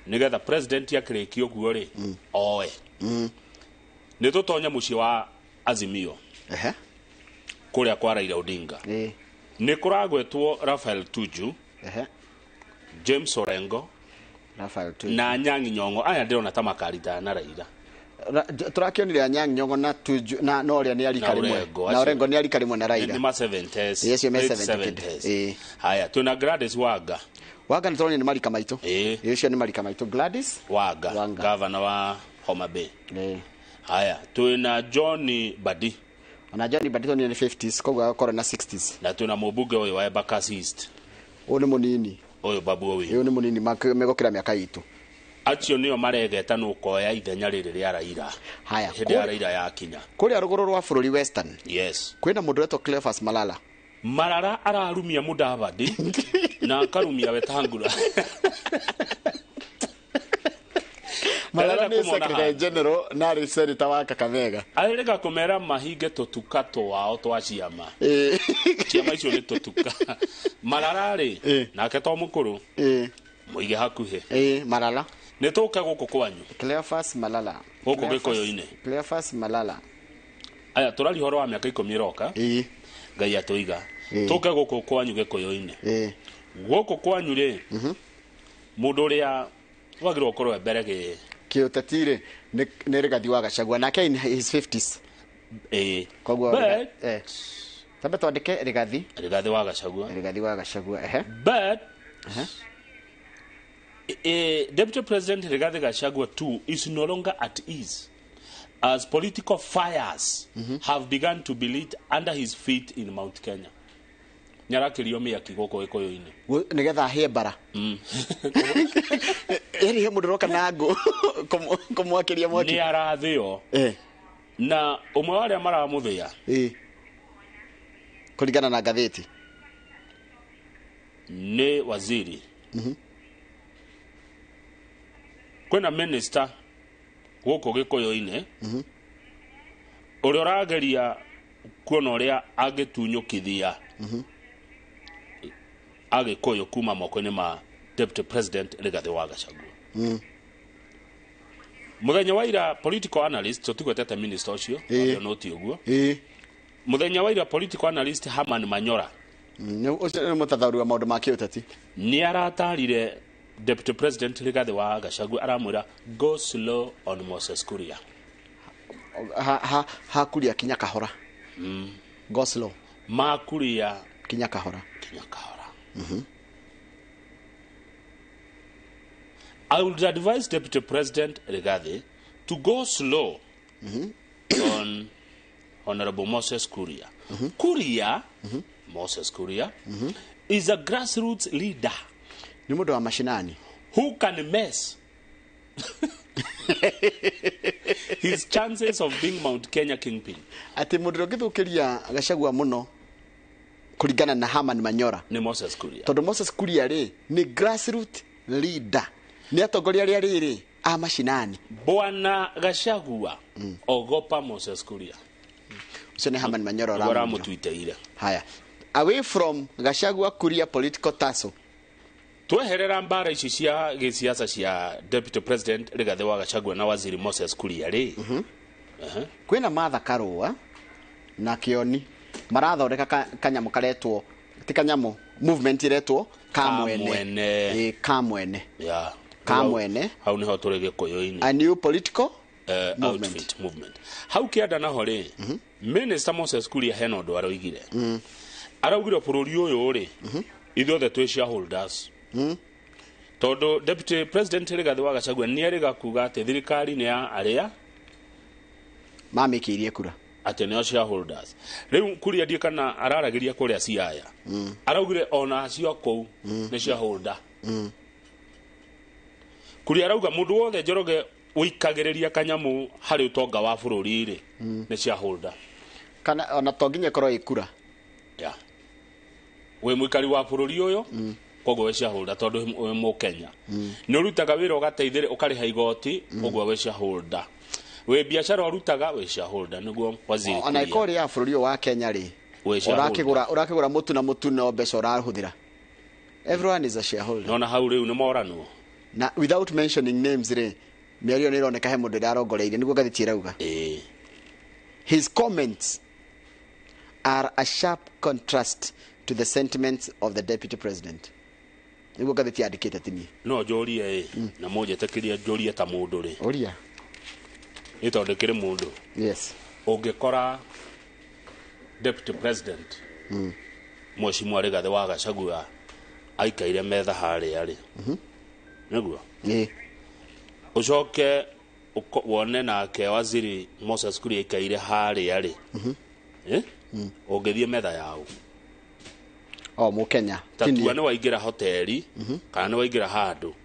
nigetha president yakirikio guo ri oe ni tutonya muci wa Azimio kuria kwa Raila Odinga ni kuragwetwo Rafael Tuju James Orengo na Anyang' Nyong'o aya ndirona ta makarita na Raila turakionire Anyang' Nyong'o na Tuju na no ria ni arika rimwe na Orengo ni arika rimwe na Raila ni ma 70s yes you 70s haya tuna Gladys Wanga ni turone ni marika maitu yecio ni marika maitu Gladys Wanga governor wa Homa Bay haya tuna John Badi na John Badi ni 50s koguo akora na 60s na tuna mubuge uyu wa Embakasi East ni munini uyu babu uyu ni munini megokira miaka itu acio nio maregeta nukoya ithenya riri ria Raila haya hindi ya Raila ya kinya kuria ruguru rwa bururi Western yes kwina mundu weto Cleophas Malala ararumia Mudavadi na akarumia Wetangula Malala ni secretary general na ri senator wa Kakamega arega kumera mahinge tutuka twao twa ciama ciama icio ni tutuka Malala ri nake to mukuru muige hakuhi Malala ni tuka guku kwanyu Cleophas Malala guku gikoyo-ini Cleophas Malala aya turari horo wa miaka 10 iroka ngai atuiga tuka guku kwanyu gikoyo-ini guku kwanyu ri mundu ria wagirwo korwe mbere kiutatire ni Rigathi wa Gachagua nake in his 50s koguo tabe twandike Rigathi wa Gachagua but Deputy President Rigathi Gachagua too is no longer at ease as political fires have begun to be lit under his feet in Mount Kenya. nyarakirio miaki goko Gikuyu-ini nigetha hie bara eri he mundu roka na ngo kumwakiria mwaki ni arathio na umwe wa aria maramuthia kuringana na gatheti ni waziri kwena minister goko Gikuyu-ini uria urageria kuona uria agitunyukithia Agikuyu kuma moko-ini ma Deputy President Rigathi wa Gachagua muthenya wa ira political analyst tutigwetete minister ucio no ti uguo muthenya wa ira political analyst Herman Manyora ucio mutathauri wa maundu ma kiuteti ni aratarire Deputy President Rigathi wa Gachagua aramwira go slow on Moses Kuria ha Kuria kinya kahora go slow ma Kuria kinya kahora I would advise Deputy President Rigathi to go slow on Honorable Moses Kuria. Kuria, Moses Kuria, is a grassroots leader. Ni mundu wa mashinani. Who can mess his chances of being Mount Kenya kingpin. Ati mundu ngithukiria Gachagua muno kuringana na Herman Manyora ni Moses Kuria. Tondu Moses Kuria ni grassroots leader. Ni atongoria aria riri a mashinani. Bwana Gachagua ogopa Moses Kuria. Ucio ni Herman Manyora ora mutwiteire. Haya. Away from Gachagua Kuria political tussle. Tweherera mbara ici cia gisiasa cia Deputy President Rigathi wa Gachagua na waziri Moses Kuria ri. Kwina Martha Karua na Kioni marathondeka kanyamu karetwo ti kanyamu movement iretwo kamwene kamwene ya kamwene hau niho turi Gikuyu-ini a new political movement hau kianda naho ri Minister Moses Kuria hena undu aroigire araugire bururi uyu ri ithuothe twi shareholders tondu Deputy President Rigathi wa Gachagua ni eriga kuga ati thirikari ni ya aria mamikirie kura ati ni shareholders riu Kuria die kana araragiria kuria Siaya araugire ona acio kou ni shareholder Kuria arauga mundu wothe Njoroge uikagiriria kanyamu hari utonga wa bururi ri ni shareholder kana ona tonginya korwo ikura ya we muikari wa bururi uyo kogo we shareholder tondu we mu Kenya ni urutaga wira ugateithire ukariha igoti kogo we shareholder we biashara urutaga we shareholder niguo waziri ona ikori ya bururi wa Kenya ri urakigura mutu na mutu no mbeca urahuthira everyone is a shareholder nona hau riu ni morano na without mentioning names ri miario ni roneka he mundu ndarongoreire niguo gathiti rauga his comments are a sharp contrast to the sentiments of the Deputy President niguo gathiti andikite tini no jorie na moja takiria jorie ta mundu ri oria itondekire mundu yes ungekora Deputy President Mheshimiwa Rigathi wa Gachagua aikaire metha haria ri niguo ucoke wone nake waziri Moses Kuria aikaire haria ri ungethie metha yao mu Kenya tatua ni waingira hoteli kana ni waingira handu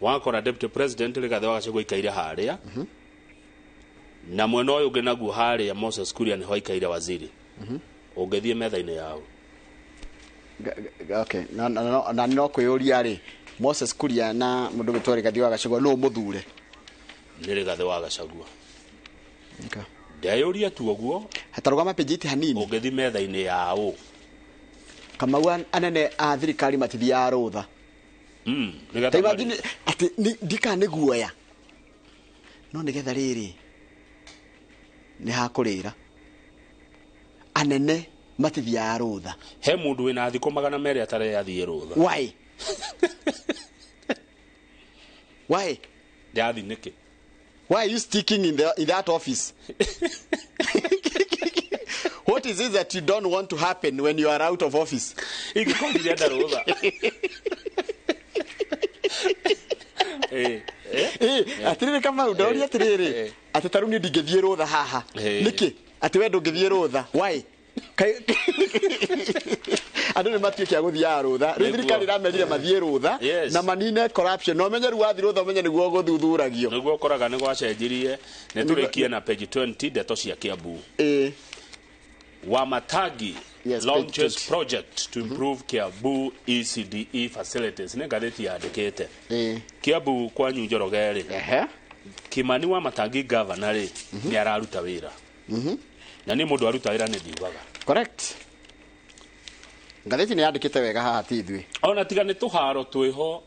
wakora Deputy President Rigathi wa Gachagua aikaire haria na mwena uyu ungi naguo haria Moses Kuria ni hoikaire waziri ungethie metha-ini yao okay na no kwiyuria ri Moses Kuria na mundu gitwa Rigathi wa Gachagua no muthure ni Rigathi wa Gachagua ndayuria tu uguo hatarugama pejiti hanini ungethie metha-ini yao kama anene a thirikari matithia arutha nigatha ati ndika ni guoya no nigetha riri ni hakurira anene matithia arutha he mundu wina thiko 200 atare yathie rutha why yathi niki why are you sticking in that office what is it that you don't want to happen when you are out of office igikondiria ndarutha atiriri kama undoria atiriri atataruni ndingethie rutha haha niki ati we ndungithie rutha why andu ni matuike a guthia rutha riu thirikari ramerire mathie rutha na manine corruption no menye ru wathi rutha menye niguo guthuthuragio niguo koraga ni gwacenjirie ni turikie na page 20 ndeto cia Kiambu Wamatangi launches project to improve Kiambu ECDE facilities ni ngatheti yandikite Kiambu kwa Njoroge ri Kimani Wamatangi governor ri ni araruta wira na ni mundu aruta wira ni ndiugaga correct ngatheti ni yandikite wega haha tithwi ona tiga ni tuharo twiho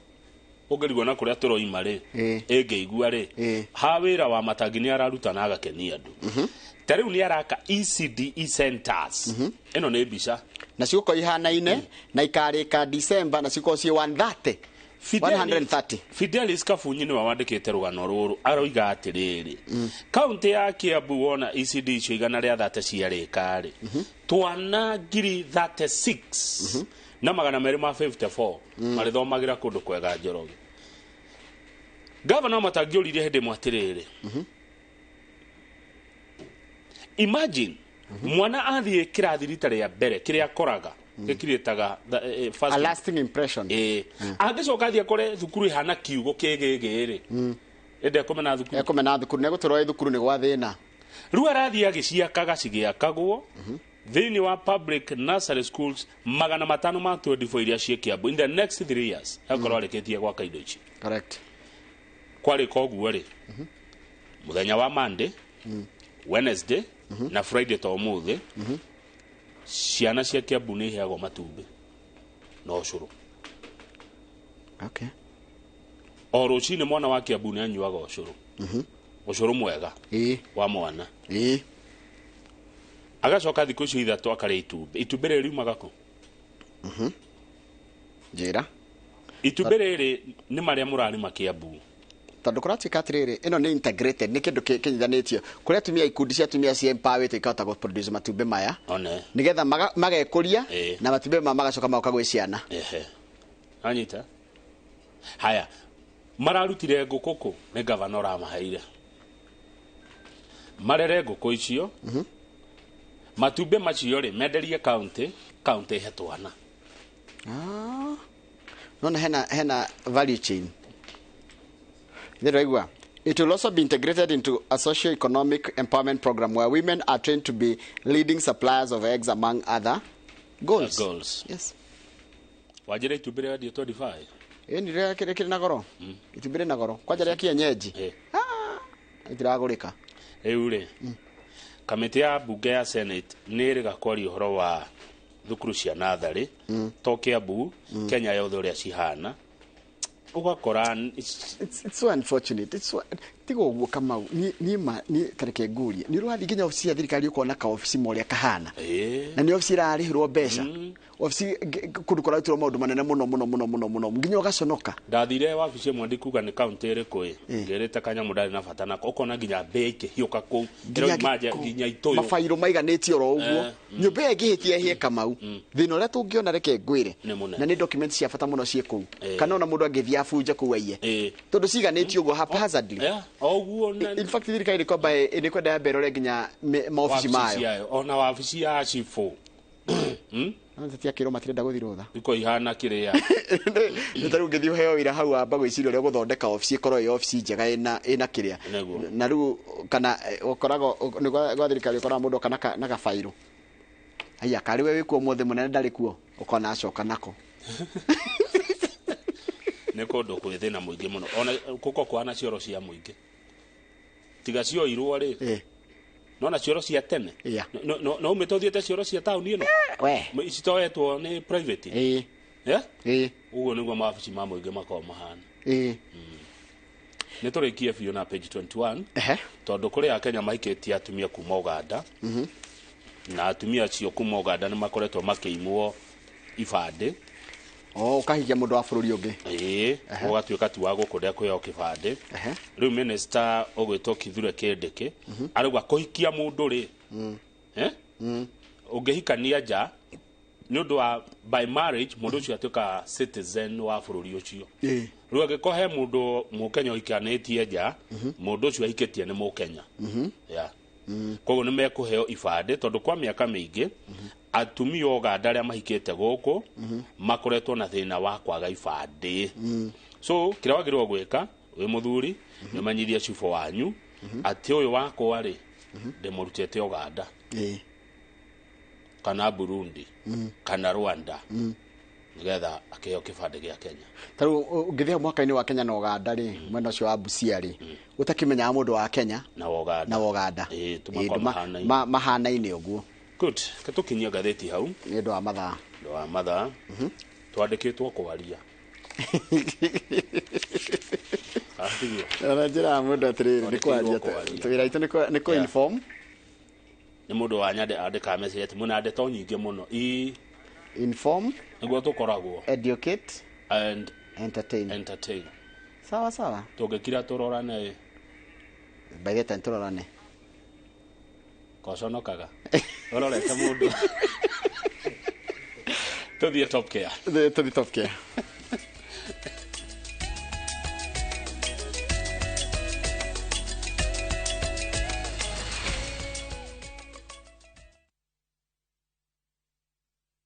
ugerigwo na kuria turoima ri engeigua ri ha wira Wamatangi ni araruta na agakenia andu tariu ni araka ECDE centers eno ni mbica na ciguko ihanaine na ikarika December na ciguko cie 130 Fidelis Kafunyi ni wawandikite rugano ruru aroiga atiriri kaunti ya Kiambu wona ECD cio igana ria 30 ciarika ri twana ngiri 36 na magana meri ma 54 marithomagira kundu kwega Njoroge Governor Wamatangi uririe hindi mwatiriri imagine mwana athie kirathi rita ria mbere kiria koraga gikiritaga a lasting impression angicoka athie kore thukuru ihana kiugo kigigiri ende komena thukuru ne guturwa thukuru ni gwa thina ru arathie agiciakaga cigiakagwo thini wa public nursery schools magana matano ma 24 iria cie Kiambu in the next 3 years akorwo areketie gwa kaindo ici correct kwari koguo ri muthenya wa Monday Wednesday na Friday to muthi ciana cia Kiambu ni heagwo matumbi no ucuru okay o rucini mwana wa Kiambu ni anyuaga ucuru ucuru mwega wa mwana agacoka thikũ icio ithatu akare itumbĩ rĩrĩ riumaga kũ njĩra itumbĩ rĩrĩ nĩ marĩa mũrarĩma Kiambu tondu kuratika atiriri ino ni integrated ni kindu kinyithanitio kuria tumia ikundi cia tumia cia empower ikahota go produce matumbe maya nigetha magekuria na matumbe magacoka magoka gwi ciana anyita haya mararutire ngukuku ni governor amaheire marere nguku icio matumbe macio ri menderie county hetwana nona hena value chain. It will also be integrated into a socio-economic empowerment program where women are trained to be leading suppliers of eggs among other goals. Yes. Wajire itubire hadi 25. Ndio kile na goro. Itubire na goro. Kwaja ya kienyeji. Itiragurika. Eure. Kamiti ya bunge ya Senate niriga kwari uhoro wa thukuru cia nathari to Kiambu Kenya yothe uria cihana ugakora it's so unfortunate. It's so tigo guo kama ni tareke nguria ni ruhandi nginya ofisi ya thirikari ukona ka ofisi moria kahana na ni ofisi irarihirwo mbeca ofisi kudukora itiro maundu manene muno nginya ugaconoka ndathire ofisi mwandi kuga ni county iri kwi ngerete kanya mudari na bata na ukona nginya mbe ikihiuka ku ero imaje nginya itoyo mafairo maiganitio ro uguo nyumba igihitie hie kamau thino ria tungiona reke ngwire na ni documents cia bata muno cie ku kana ona mundu angithia afunje ku waiye tondu ciganitio uguo haphazardly oguo in fact thirikari ko bae ni kwenda berore nginya maofisi mayo ona wabici ya chifu Nti akiro matirenda guthirutha iko ihana kiria nitaru ngithio heo ira hau amba gwiciria ria guthondeka ofisi ikoro yo ofisi njega ina kiria na riu kana ukorago ni gwa thirikari ukora mundu kana na gafairo aya kari we wikuo mothe munene ndari kuo ukona acoka nako ne kodo kwe thina muingi muno ona kuko kwana cioro cia muingi tiga cio irwa ri nona cioro cia tene no umetothiete cioro cia town ino we icitoetwo ni private uguo niguo mawabici ma muingi makao mahana ni turikie biũ na page 21 tondu kuri ya Kenya mahikitie atumia kuma Uganda na atumia cio kuma Uganda ni makoretwo makiimwo ibande ukahikia mundu wa bururi ungi ugatuika tu wa gukuria kuya kibande riu minister ogwitwo Kithure Kindiki arauga kuhikia mundu ri ungihikania nja ni undu wa by marriage mundu ucio atuika citizen wa bururi ucio riu agikohe mundu mukenya uhikanĩtie nja mundu ucio ahikitie ni mukenya koguo ni mekuheo ibande tondu kwa miaka mingi atumia Uganda aria mahikite guku makoretwo na thina wa kwaga ibande. So kira wagirwo gwika we muthuri ni manyithia cifo wanyu ati uyu wakwa ri ndimurutete Uganda kana Burundi kana Rwanda nigetha akeo kibande gia Kenya. Taru ungithia mwaka-ini wa Kenya na Uganda ri mwena ucio wa Busia ri utakimenya mundu wa Kenya na Uganda mahana-ini uguo. Good. Katukinyia gatheti hau ni ndo wa mathaa twandikitwo kwaria ana njira mundu atiriri ni kwaria twira itu ni ko inform ni mundu wa nyande andika message ati muna ndeto nyingi muno inform niguo tukoragwo educate and entertain. Sawa tugikira turorane bageta turorane koconokaga urorete mundu tuthie top care.